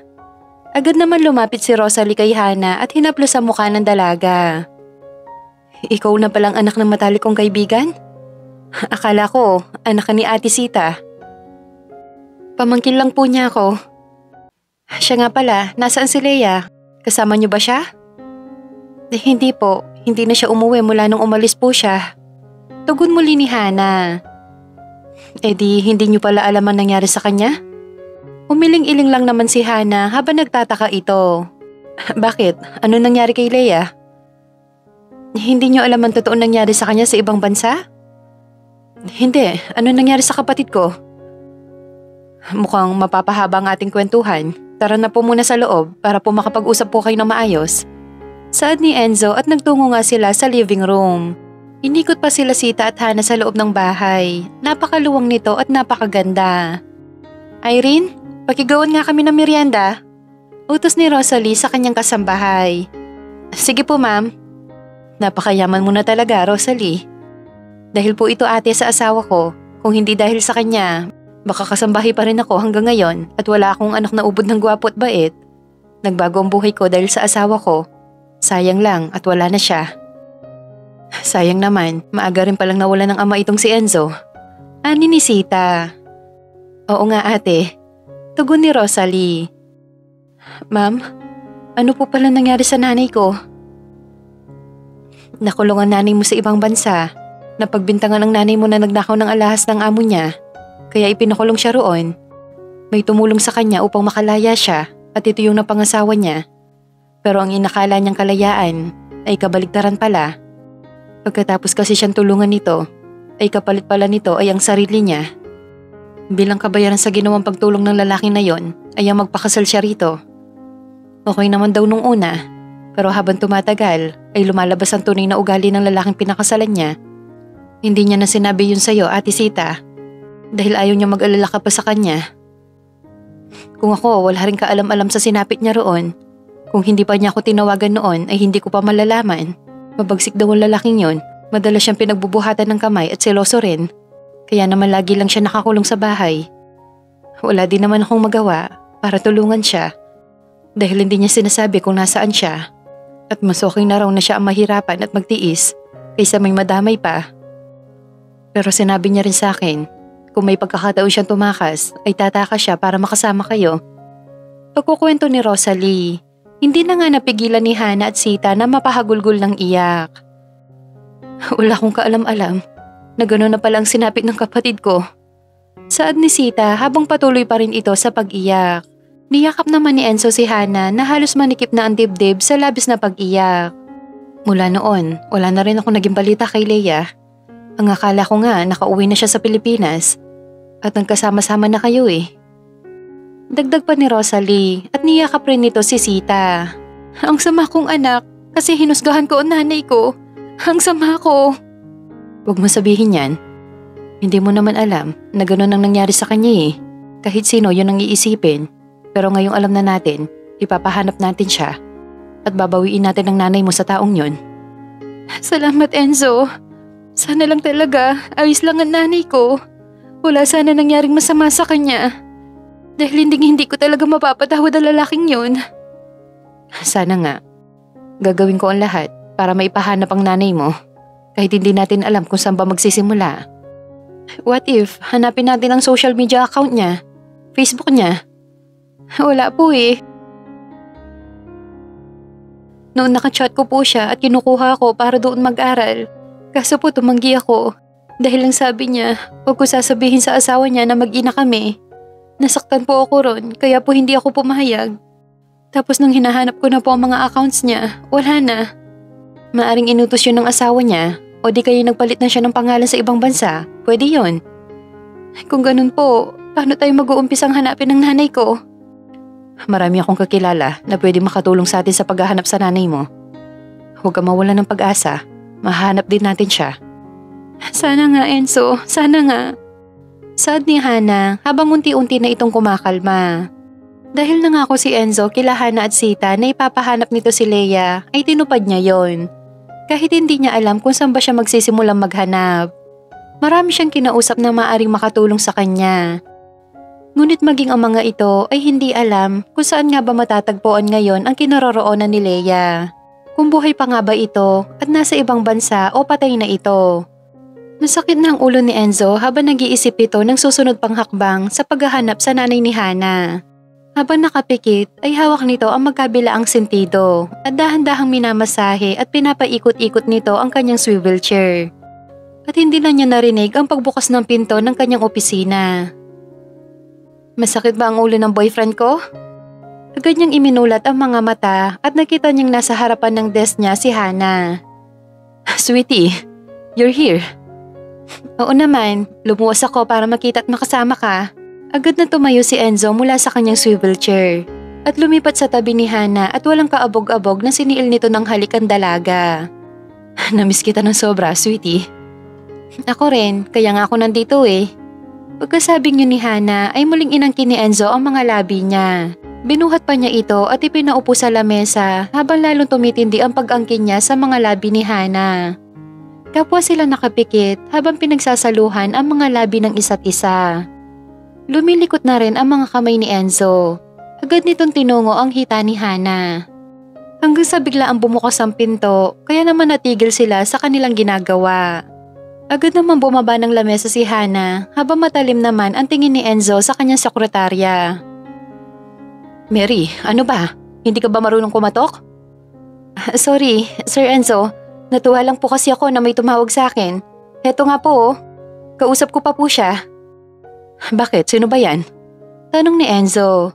Agad naman lumapit si Rosalie kay Hana at hinaplos sa mukha ng dalaga. Ikaw na palang anak ng matalik kong kaibigan? Akala ko, anak ka ni Ate Sita. Pamangkin lang po niya ako. Siya nga pala, nasaan si Leia? Kasama niyo ba siya? Hindi po, hindi na siya umuwi mula nung umalis po siya. Tugon muli ni Hana. Di hindi niyo pala alam ang nangyari sa kanya? Umiling-iling lang naman si Hana habang nagtataka ito. Bakit? Ano nangyari kay Leia? Hindi niyo alam ang totoong nangyari sa kanya sa ibang bansa? Hindi. Ano nangyari sa kapatid ko? Mukhang mapapahaba ang ating kwentuhan. Tara na po muna sa loob para po makapag-usap po kayo na maayos. Saad ni Enzo at nagtungo nga sila sa living room. Inikot pa sila Sita at Hana sa loob ng bahay. Napakaluwang nito at napakaganda. Irene, pakigawan nga kami ng merienda. Utos ni Rosalie sa kanyang kasambahay. Sige po ma'am. Napakayaman mo na talaga, Rosalie. Dahil po ito ate sa asawa ko. Kung hindi dahil sa kanya, baka kasambahay pa rin ako hanggang ngayon at wala akong anak na ubod ng gwapo at bait. Nagbago ang buhay ko dahil sa asawa ko. Sayang lang at wala na siya. Sayang naman, maaga rin palang nawala ng ama itong si Enzo. Ani ni Sita. Oo nga ate. Tugon ni Rosalie. Ma'am, ano po pala nangyari sa nanay ko? Nakulong ang nanay mo sa ibang bansa. Napagbintangan ang nanay mo na nagnakaw ng alahas ng amo niya. Kaya ipinakulong siya roon. May tumulong sa kanya upang makalaya siya at ito yung napangasawa niya. Pero ang inakala niyang kalayaan ay kabaligtaran pala. Pagkatapos kasi siyang tulungan nito, ay kapalit pala nito ay ang sarili niya. Bilang kabayaran sa ginawang pagtulong ng lalaki na yon, ay ang magpakasal siya rito. Okay naman daw nung una, pero habang tumatagal ay lumalabas ang tunay na ugali ng lalaking pinakasalan niya. Hindi niya na sinabi yun sa'yo, Ate Sita, dahil ayaw niya mag-alala ka pa sa kanya. Kung ako, wala rin kaalam-alam sa sinapit niya roon. Kung hindi pa niya ako tinawagan noon ay hindi ko pa malalaman. Mabagsik daw ang lalaking yon, madalas siyang pinagbubuhatan ng kamay at seloso rin. Kaya naman lagi lang siya nakakulong sa bahay. Wala din naman akong magawa para tulungan siya. Dahil hindi niya sinasabi kung nasaan siya. At mas okay na raw na siya ang mahirapan at magtiis kaysa may madamay pa. Pero sinabi niya rin sa akin, kung may pagkakataon siyang tumakas ay tataka siya para makasama kayo. Pagkukwento ni Rosalie, hindi na nga napigilan ni Hana at Sita na mapahagulgol ng iyak. Wala akong kaalam-alam na gano'n na palang sinapit ng kapatid ko. Saad ni Sita habang patuloy pa rin ito sa pag-iyak. Niyakap naman ni Enzo si Hana na halos manikip na ang dibdib sa labis na pag-iyak. Mula noon, wala na rin ako naging balita kay Leia. Ang akala ko nga nakauwi na siya sa Pilipinas at nagkasama-sama na kayo eh. Dagdag pa ni Rosalie at niyakap rin nito si Sita. Ang sama kong anak kasi hinusgahan ko ang nanay ko. Ang sama ko. Huwag mo sabihin yan. Hindi mo naman alam na gano'n ang nangyari sa kanya eh. Kahit sino yun ang iisipin. Pero ngayong alam na natin, ipapahanap natin siya. At babawiin natin ang nanay mo sa taong yun. Salamat Enzo. Sana lang talaga ayos lang ang nanay ko. Wala sana nangyaring masama sa kanya. Dahil hindi ko talaga mapapatawad ang lalaking yun. Sana nga. Gagawin ko ang lahat para maipahanap ang nanay mo. Kahit hindi natin alam kung saan ba magsisimula. What if hanapin natin ang social media account niya? Facebook niya? Wala po eh. Noon nakachat ko po siya at kinukuha ko para doon mag-aral. Kaso po tumanggi ako. Dahil lang sabi niya, huwag ko sasabihin sa asawa niya na mag-ina kami. Nasaktan po ako ron, kaya po hindi ako pumahayag. Tapos nung hinahanap ko na po ang mga accounts niya, wala na. Maaring inutos yun ng asawa niya, o di kayo nagpalit na siya ng pangalan sa ibang bansa. Pwede yun. Kung ganun po, paano tayo mag-uumpisang hanapin ng nanay ko? Marami akong kakilala na pwede makatulong sa atin sa paghahanap sa nanay mo. Huwag ka mawala ng pag-asa. Mahanap din natin siya. Sana nga Enzo, sana nga. Sad ni Hana habang unti-unti na itong kumakalma. Dahil nangako si Enzo kila Hana at Sita na ipapahanap nito si Leia ay tinupad niya yon. Kahit hindi niya alam kung saan ba siya magsisimulang maghanap. Marami siyang kinausap na maaaring makatulong sa kanya. Ngunit maging ang mga ito ay hindi alam kung saan nga ba matatagpuan ngayon ang kinaroroonan ni Leia. Kung buhay pa nga ba ito at nasa ibang bansa o patay na ito. Nasakit na ang ulo ni Enzo habang nag-iisip ito ng susunod pang hakbang sa paghahanap sa nanay ni Hana. Habang nakapikit ay hawak nito ang magkabilaang sentido at dahan-dahang minamasahe at pinapaikot-ikot nito ang kanyang swivel chair. At hindi na niya narinig ang pagbukas ng pinto ng kanyang opisina. Masakit ba ang ulo ng boyfriend ko? Agad niyang iminulat ang mga mata at nakita niyang nasa harapan ng desk niya si Hana. Sweetie, you're here. Oo naman, lumuwas ako para makita at makasama ka. Agad na tumayo si Enzo mula sa kanyang swivel chair at lumipat sa tabi ni Hana at walang kaabog-abog na siniil nito ng halikan dalaga. Namiss kita ng sobra, sweetie. Ako rin, kaya nga ako nandito eh. Pagkasabing yun ni Hana ay muling inangkin ni Enzo ang mga labi niya. Binuhat pa niya ito at ipinaupo sa lamesa habang lalong tumitindi ang pag-angkin niya sa mga labi ni Hana. Kapwa sila nakapikit habang pinagsasaluhan ang mga labi ng isa't isa. Lumilikot na rin ang mga kamay ni Enzo. Agad nitong tinungo ang hita ni Hana. Hanggang sa biglaang bumukas ang pinto, kaya naman natigil sila sa kanilang ginagawa. Agad naman bumaba ng lamesa si Hana habang matalim naman ang tingin ni Enzo sa kanyang sekretarya. Mary, ano ba? Hindi ka ba marunong kumatok? Sorry, Sir Enzo. Natuwa lang po kasi ako na may tumawag sa akin. Heto nga po, kausap ko pa po siya. Bakit? Sino ba yan? Tanong ni Enzo.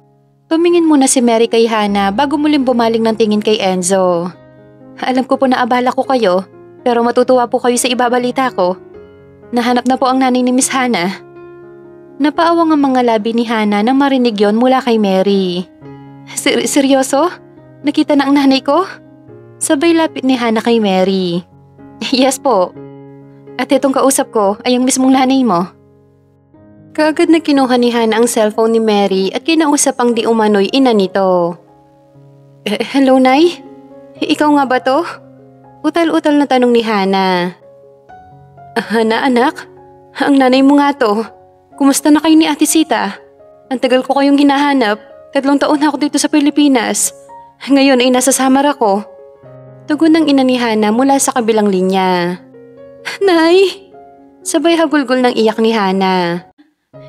Tumingin muna si Mary kay Hana bago muling bumaling ng tingin kay Enzo. Alam ko po na abala ko kayo, pero matutuwa po kayo sa ibabalita ko. Nahanap na po ang nanay ni Miss Hana. Napaawang ang mga labi ni Hana nang marinig yon mula kay Mary. Seryoso? Nakita na ang nanay ko? Sabay lapit ni Hana kay Mary. Yes po. At itong kausap ko ay yung mismong nanay mo. Kaagad na kinuha ni Hana ang cellphone ni Mary at kinausap ang di umano'y ina nito. Hello, Nay? Ikaw nga ba to? Utal-utal na tanong ni Hana. Hana, anak? Ang nanay mo nga to. Kumusta na kayo ni Ate Sita? Ang tagal ko kayong hinahanap. 3 taon na ako dito sa Pilipinas. Ngayon ay nasa Samar ako. Tugon ng ina ni Hana mula sa kabilang linya. Nay! Sabay hagulgol ng iyak ni Hana.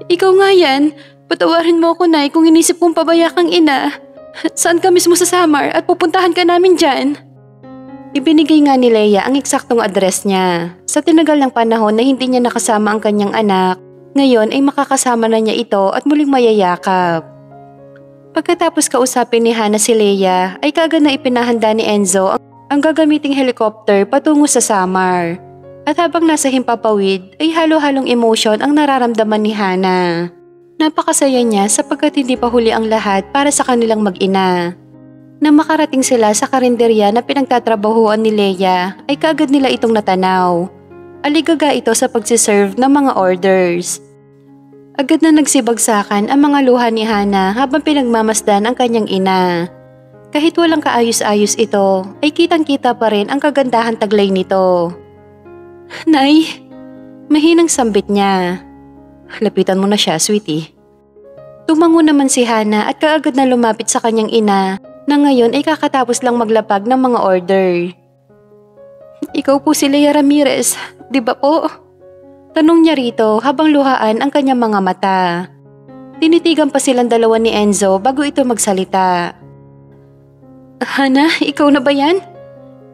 Ikaw nga yan. Patawarin mo ako, Nay, kung inisip kong pabaya kang ina. Saan ka mismo sa Samar at pupuntahan ka namin dyan? Ibinigay nga ni Leia ang eksaktong address niya. Sa tinagal ng panahon na hindi niya nakasama ang kanyang anak, ngayon ay makakasama na niya ito at muling mayayakap. Pagkatapos kausapin ni Hana si Leia ay kaagad na ipinahanda ni Enzo ang gagamiting helicopter patungo sa Samar. At habang nasa himpapawid ay halo-halong emotion ang nararamdaman ni Hana. Napakasaya niya sapagkat hindi pa huli ang lahat para sa kanilang mag-ina. Nang makarating sila sa karinderya na pinagtatrabahuan ni Leia ay kaagad nila itong natanaw. Aligaga ito sa pagsiserve ng mga orders. Agad na nagsibagsakan ang mga luha ni Hana habang pinagmamasdan ang kanyang ina. Kahit walang kaayos-ayos ito, ay kitang-kita pa rin ang kagandahan taglay nito. Nay, mahinang sambit niya. Lapitan mo na siya, sweetie. Tumango naman si Hana at kaagad na lumapit sa kanyang ina na ngayon ay kakatapos lang maglapag ng mga order. Ikaw po si Leia Ramirez, di ba po? Tanong niya rito habang luhaan ang kanyang mga mata. Tinitigan pa silang dalawa ni Enzo bago ito magsalita. Hana, ikaw na ba yan?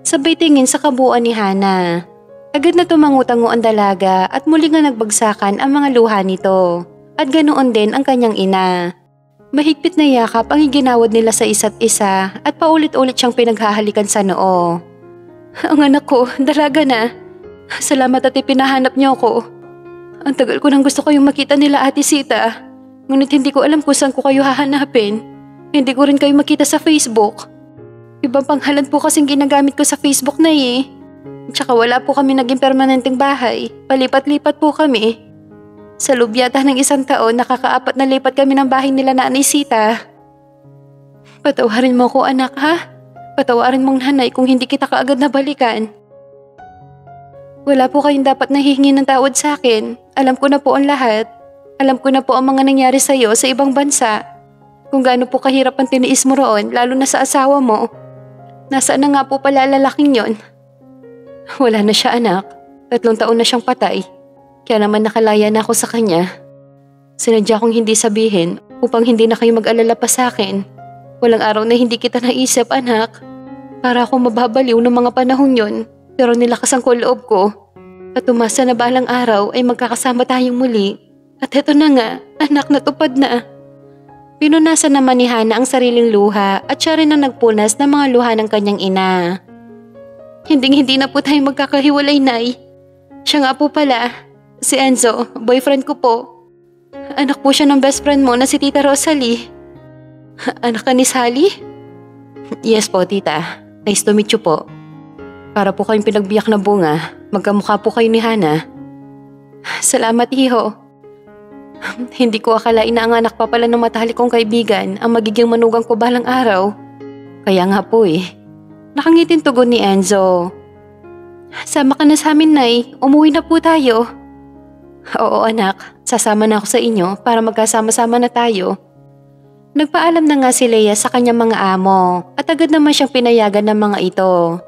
Sabay tingin sa kabuuan ni Hana. Agad na tumangutango ang dalaga at muli nga nagbagsakan ang mga luha nito. At ganoon din ang kanyang ina. Mahigpit na yakap ang iginawad nila sa isa't isa at paulit-ulit siyang pinaghahalikan sa noo. Ang anak ko, dalaga na. Salamat at ipinahanap niyo ako. Ang tagal ko nang gusto kayong makita nila Ate Sita. Ngunit hindi ko alam kung saan ko kayo hahanapin. Hindi ko rin kayo makita sa Facebook. Ibang panghalan po kasing ginagamit ko sa Facebook na eh. Tsaka wala po kami naging permanenteng bahay. Palipat-lipat po kami. Sa loob yata ng 1 taon, nakaka-4 na lipat kami ng bahay nila na Nanay Sita. Patawarin mo ko anak ha? Patawarin mong nanay kung hindi kita kaagad nabalikan. Wala po kayong dapat nahihingi ng tawad sa akin. Alam ko na po ang lahat. Alam ko na po ang mga nangyari sa iyo sa ibang bansa. Kung gaano po kahirap ang tiniis mo roon, lalo na sa asawa mo. Nasaan na nga po pala lalaking yon? Wala na siya anak. 3 taon na siyang patay. Kaya naman nakalaya na ako sa kanya. Sinadya kong hindi sabihin upang hindi na kayo mag-alala pa sa akin. Walang araw na hindi kita naisip anak. Para akong mababaliw ng mga panahon yon. Pero nilakas ang loob ko. At umasa na balang araw ay magkakasama tayong muli. At eto na nga, anak, natupad na. Pinunasan naman ni Hana ang sariling luha at siya rin ang nagpunas ng mga luha ng kanyang ina. Hindi na po tayo magkakahiwalay, Nay. Siya nga po pala, si Enzo, boyfriend ko po. Anak po siya ng best friend mo na si Tita Rosalie. Anak ka ni Sally? Yes po, Tita. Nice to meet you po. Para po kayong pinagbiyak na bunga, magkamukha po kayo ni Hana. Salamat, Iho. Hindi ko akalain na ang anak pa pala ng matahalik kong kaibigan ang magiging manugang ko balang araw. Kaya nga po eh. Nakangitin tugon ni Enzo. Sama ka na sa amin, Nay. Umuwi na po tayo. Oo anak, sasama na ako sa inyo para magkasama-sama na tayo. Nagpaalam na nga si Leia sa kanyang mga amo at agad naman siyang pinayagan ng mga ito.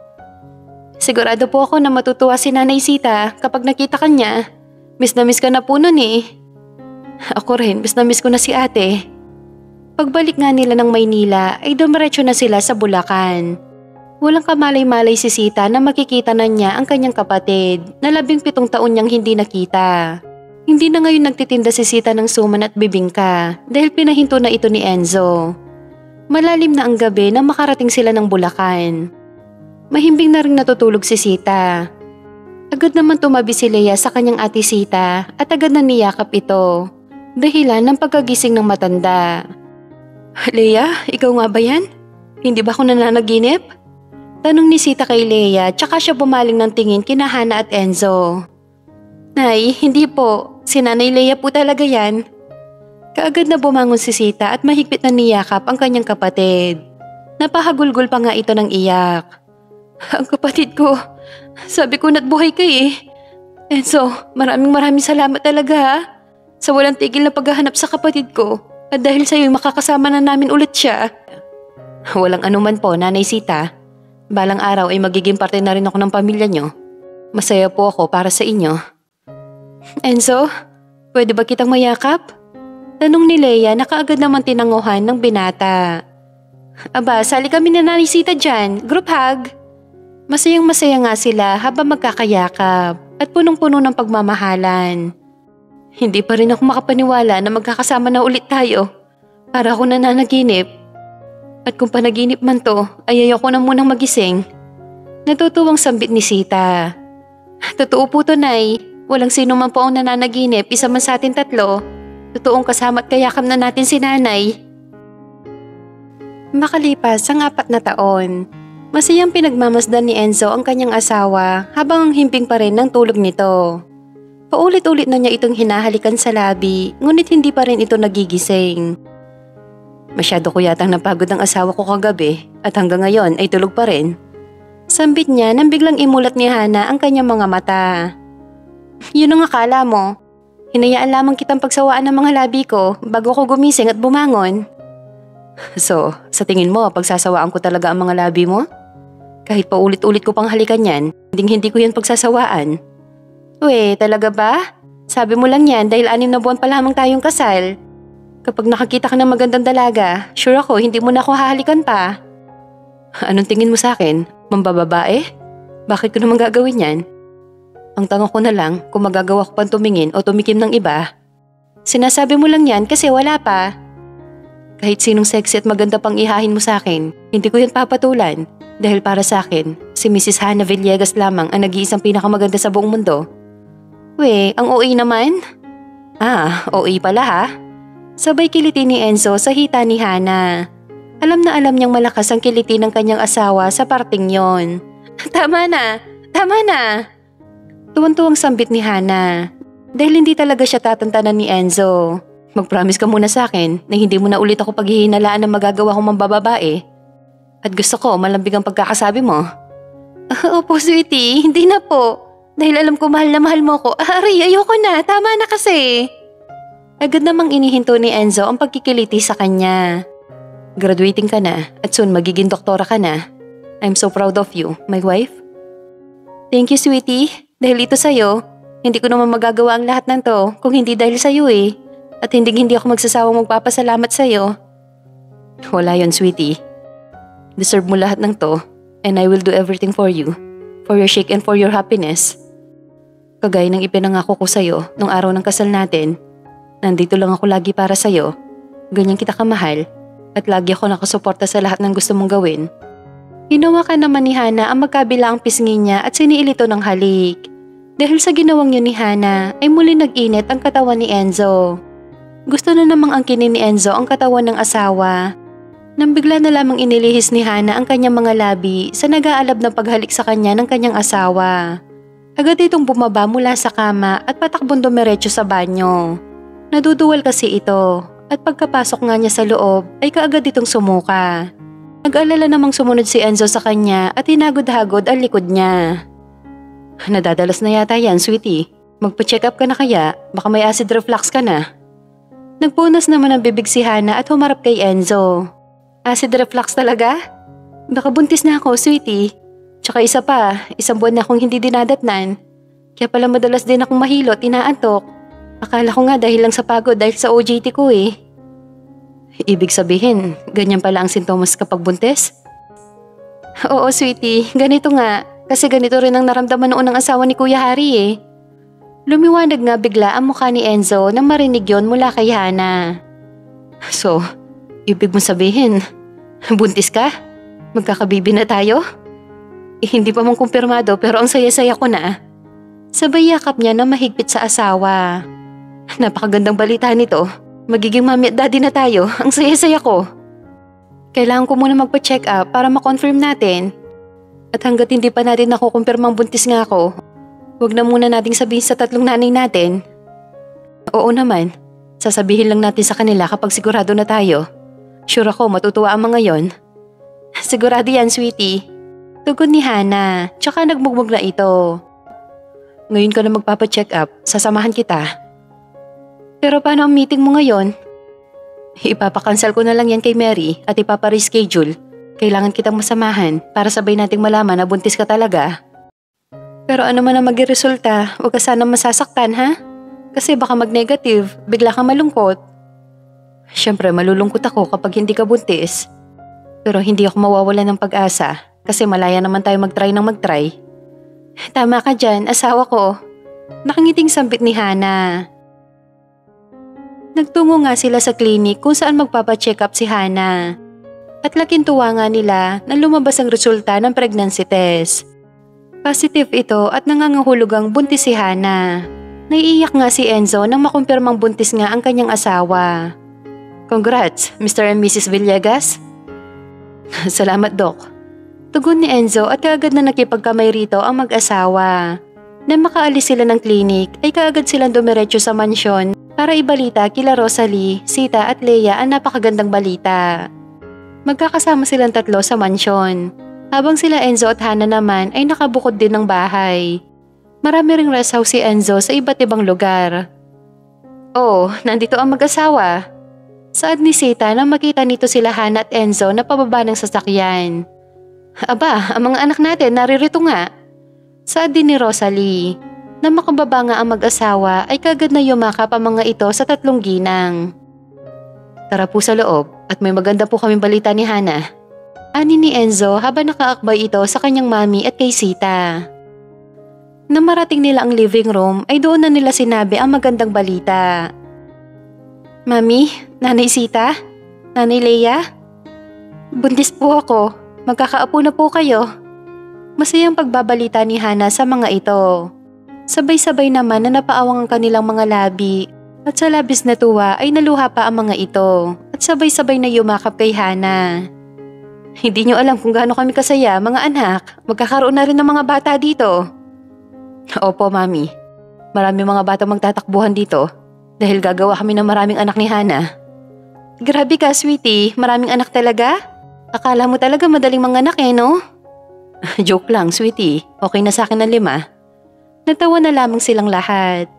Sigurado po ako na matutuwa si Nanay Sita kapag nakita ka niya. Miss na miss ka na po nun eh. Ako rin, miss na miss ko na si ate. Pagbalik nga nila ng Maynila ay dumiretso na sila sa Bulacan. Walang kamalay-malay si Sita na makikita na niya ang kanyang kapatid na 17 taon niyang hindi nakita. Hindi na ngayon nagtitinda si Sita ng suman at bibingka dahil pinahinto na ito ni Enzo. Malalim na ang gabi nang makarating sila ng Bulacan. Mahimbing na rin natutulog si Sita. Agad naman tumabi si Leia sa kanyang ate Sita at agad na niyakap ito. Dahilan ng pagkagising ng matanda. Leia, ikaw nga ba yan? Hindi ba ako nananaginip? Tanong ni Sita kay Leia tsaka siya bumaling ng tingin kina Hana at Enzo. Nay, hindi po. Si Nanay Leia po talaga yan. Kaagad na bumangon si Sita at mahigpit na niyakap ang kanyang kapatid. Napahagulgol pa nga ito ng iyak. Ang kapatid ko, sabi ko na't buhay ka eh. Enzo, maraming salamat talaga ha. Sa walang tigil na paghahanap sa kapatid ko. At dahil sa'yo makakasama na namin ulit siya. Walang anuman po, Nanay Sita. Balang araw ay magiging parte na rin ako ng pamilya nyo. Masaya po ako para sa inyo. Enzo, pwede ba kitang mayakap? Tanong ni Leia na kaagad naman tinanguhan ng binata. Aba, sali kami na Nanay Sita dyan. Group hug. Masayang-masaya nga sila habang magkakayakap at punong-puno ng pagmamahalan. Hindi pa rin ako makapaniwala na magkakasama na ulit tayo. Para ako nananaginip. At kung panaginip man to, ay ayoko na munang magising. Natutuwang sambit ni Sita. Totoo po to, Nay. Walang sino man po ang nananaginip, isa man sa atin tatlo. Totoong kasama at kayakam na natin si Nanay. Makalipas ang 4 na taon, masayang pinagmamasdan ni Enzo ang kanyang asawa habang ang himping pa rin ng tulog nito. Paulit-ulit na niya itong hinahalikan sa labi, ngunit hindi pa rin ito nagigising. Masyado ko yatang napagod ang asawa ko kagabi at hanggang ngayon ay tulog pa rin. Sambit niya nang biglang imulat ni Hana ang kanyang mga mata. Yun ang akala mo. Hinayaan lamang kitang pagsawaan ng mga labi ko bago ko gumising at bumangon. So, sa tingin mo, pagsasawaan ko talaga ang mga labi mo? Kahit paulit-ulit ko pang halikan yan, hindi ko yan pagsasawaan. Uwe, talaga ba? Sabi mo lang yan dahil 6 na buwan pa lamang tayong kasal. Kapag nakakita ka ng magandang dalaga, sure ako hindi mo na ako hahalikan pa. Anong tingin mo sa akin? Mambababae? Bakit ko naman gagawin yan? Ang tanong ko na lang kung magagawa ko pang tumingin o tumikim ng iba. Sinasabi mo lang yan kasi wala pa. Kahit sinong sexy at maganda pang ihahin mo sa akin, hindi ko yan papatulan. Dahil para sa akin, si Mrs. Hana Villegas lamang ang nag-iisang pinakamaganda sa buong mundo. We, ang OA naman? OA pala ha? Sabay kiliti ni Enzo sa hita ni Hana. Alam na alam niyang malakas ang kiliti ng kanyang asawa sa parting yon. Tama na! Tama na! Tuwang-tuwang sambit ni Hana. Dahil hindi talaga siya tatantanan ni Enzo. Mag-promise ka muna sa akin na hindi mo na ulit ako paghihinalaan na magagawa kong mambababae. At gusto ko malambig ang pagkakasabi mo. Opo, sweetie. Hindi na po. Dahil alam ko mahal na mahal mo ko. Aray, ayoko na. Tama na kasi. Agad namang inihinto ni Enzo ang pagkikiliti sa kanya. Graduating ka na at soon magiging doktora ka na. I'm so proud of you, my wife. Thank you, sweetie. Dahil ito sa'yo, hindi ko naman magagawa ang lahat ng to kung hindi dahil sa'yo eh. At hindi ako magsasawang magpapasalamat sa'yo. Wala yon, sweetie. Deserve mo lahat ng to and I will do everything for you. For your shake and for your happiness. Kagaya ng ipinangako ko sa'yo nung araw ng kasal natin. Nandito lang ako lagi para sa'yo. Ganyan kita kamahal. At lagi ako nakasuporta sa lahat ng gusto mong gawin. Hinawakan naman ni Hana ang magkabilaang pisngi niya at siniil ito ng halik. Dahil sa ginawang yun ni Hana ay muli nag-init ang katawan ni Enzo. Gusto na namang angkinin ni Enzo ang katawan ng asawa. Nang bigla na lamang inilihis ni Hana ang kanyang mga labi sa nag-aalab na paghalik sa kanya ng kanyang asawa. Agad itong bumaba mula sa kama at patakbong dumiretso sa banyo. Naduduwal kasi ito at pagkapasok nga niya sa loob ay kaagad itong sumuka. Nag-alala namang sumunod si Enzo sa kanya at hinagod-hagod ang likod niya. Nadadalas na yata yan, sweetie. Magpa-check up ka na kaya, baka may acid reflux ka na. Nagpunas naman ang bibig si Hana at humarap kay Enzo. Acid reflux talaga? Baka buntis na ako, sweetie. Tsaka isa pa, 1 buwan na akong hindi dinadatnan. Kaya pala madalas din akong mahilo at inaantok. Akala ko nga dahil lang sa pagod dahil sa OJT ko eh. Ibig sabihin, ganyan pala ang sintomas kapag buntis? Oo, sweetie, ganito nga. Kasi ganito rin ang naramdaman noon ng asawa ni Kuya Harry eh. Lumiwanag nga bigla ang mukha ni Enzo nang marinig yon mula kay Hana. So, ibig mo sabihin, buntis ka? Magkakabibi na tayo? Hindi pa mong kumpirmado pero ang saya-saya ko na. Sabay yakap niya na mahigpit sa asawa. Napakagandang balita nito. Magiging mami at daddy na tayo. Ang saya-saya ko. Kailangan ko muna magpa-check up para ma-confirm natin. At hanggat hindi pa natin nakukumpirmang buntis nga ako, huwag na muna nating sabihin sa 3 nanay natin. Oo naman, sasabihin lang natin sa kanila kapag sigurado na tayo. Sure ako matutuwa ang mga yon. Sigurado yan, sweetie. Tugon ni Hana, tsaka nagmugmug na ito. Ngayon ka na magpapa-check up, sasamahan kita. Pero paano ang meeting mo ngayon? Ipapakancel ko na lang yan kay Mary at ipapa-reschedule. Kailangan kitang masamahan para sabay nating malaman na buntis ka talaga. Pero ano man ang magresulta, huwag ka sana masasaktan ha? Kasi baka mag-negative, bigla kang malungkot. Siyempre malulungkot ako kapag hindi ka buntis. Pero hindi ako mawawalan ng pag-asa kasi malaya naman tayo mag-try ng mag-try. Tama ka dyan, asawa ko. Nakangiting sambit ni Hana. Nagtungo nga sila sa klinik kung saan magpapacheck up si Hana. At laking tuwa nga nila na lumabas ang resulta ng pregnancy test. Positive ito at nangangahulugang buntis si Hana. Naiiyak nga si Enzo nang makumpirmang buntis nga ang kanyang asawa. Congrats, Mr. and Mrs. Villegas. Salamat, Doc. Tugon ni Enzo at kaagad na nakipagkamay rito ang mag-asawa. Nang makaalis sila ng klinik ay kaagad silang dumiretso sa mansyon para ibalita kila Rosalie, Sita at Leia ang napakagandang balita. Magkakasama silang tatlo sa mansyon, habang sila Enzo at Hana naman ay nakabukod din ng bahay. Marami ring rest house si Enzo sa iba't ibang lugar. Oh, nandito ang mag-asawa. Saad ni Sita nang makita nito sila Hana at Enzo na pababa ng sasakyan. Aba, ang mga anak natin naririto nga. Saad din ni Rosalie. Nang makababa nga ang mag-asawa ay kagad na yumakap ang mga ito sa tatlong ginang. Tara po sa loob at may maganda po kaming balita ni Hana. Ani ni Enzo habang nakaakbay ito sa kanyang mami at kay Sita. Nang marating nila ang living room ay doon na nila sinabi ang magandang balita. Mami, Nanay Sita, Nanay Leia, buntis po ako. Magkakaapo na po kayo. Masayang pagbabalita ni Hana sa mga ito. Sabay-sabay naman na napaawang ang kanilang mga labi at sa labis na tuwa ay naluha pa ang mga ito at sabay-sabay na yumakap kay Hana. Hindi nyo alam kung gaano kami kasaya mga anak, magkakaroon na rin ng mga bata dito. Opo mami, marami mga bata magtatakbuhan dito dahil gagawa kami ng maraming anak ni Hana. Grabe ka sweetie, maraming anak talaga? Akala mo talaga madaling mga anak no? Joke lang sweetie, okay na sa akin ng 5. Natawa na lamang silang lahat.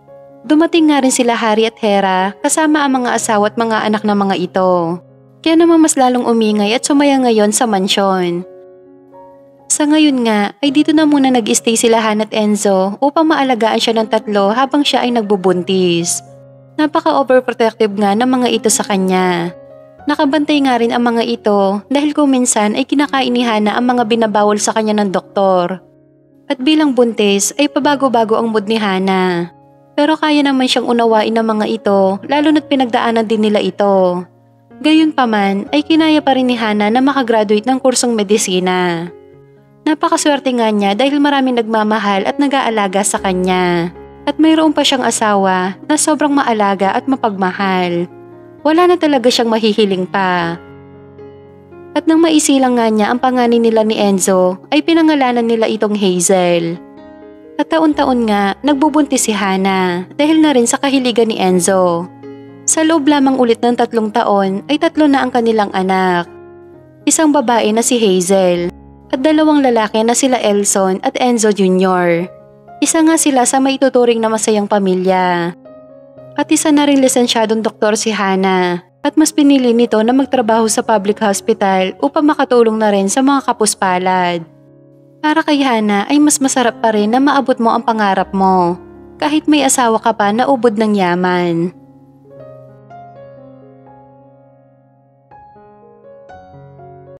Dumating nga rin sila Harry at Hera kasama ang mga asawa at mga anak ng mga ito. Kaya naman mas lalong umingay at sumaya ngayon sa mansyon. Sa ngayon nga ay dito na muna nag-stay sila Han at Enzo upang maalagaan siya ng tatlo habang siya ay nagbubuntis. Napaka-overprotective nga ng mga ito sa kanya. Nakabantay nga rin ang mga ito dahil kung minsan ay kinakain ni Hana ang mga binabawal sa kanya ng doktor. At bilang buntis ay pabago-bago ang mood ni Hana. Pero kaya naman siyang unawain ng mga ito lalo na't pinagdaanan din nila ito. Gayunpaman ay kinaya pa rin ni Hana na makagraduate ng kursong medisina. Napakaswerte nga niya dahil maraming nagmamahal at nag-aalaga sa kanya. At mayroon pa siyang asawa na sobrang maalaga at mapagmahal. Wala na talaga siyang mahihiling pa. At nang maisilang nga niya ang panganin nila ni Enzo ay pinangalanan nila itong Hazel. At taon-taon nga nagbubuntis si Hana dahil na rin sa kahiligan ni Enzo. Sa loob lamang ulit ng 3 taon ay 3 na ang kanilang anak. Isang babae na si Hazel at 2 lalaki na sila Elson at Enzo Jr. Isa nga sila sa maituturing na masayang pamilya. At isa na rin lisensyadong doktor si Hana at mas pinili nito na magtrabaho sa public hospital upang makatulong na rin sa mga kapuspalad. Para kay Hana ay mas masarap pa rin na maabot mo ang pangarap mo kahit may asawa ka pa na ubod ng yaman.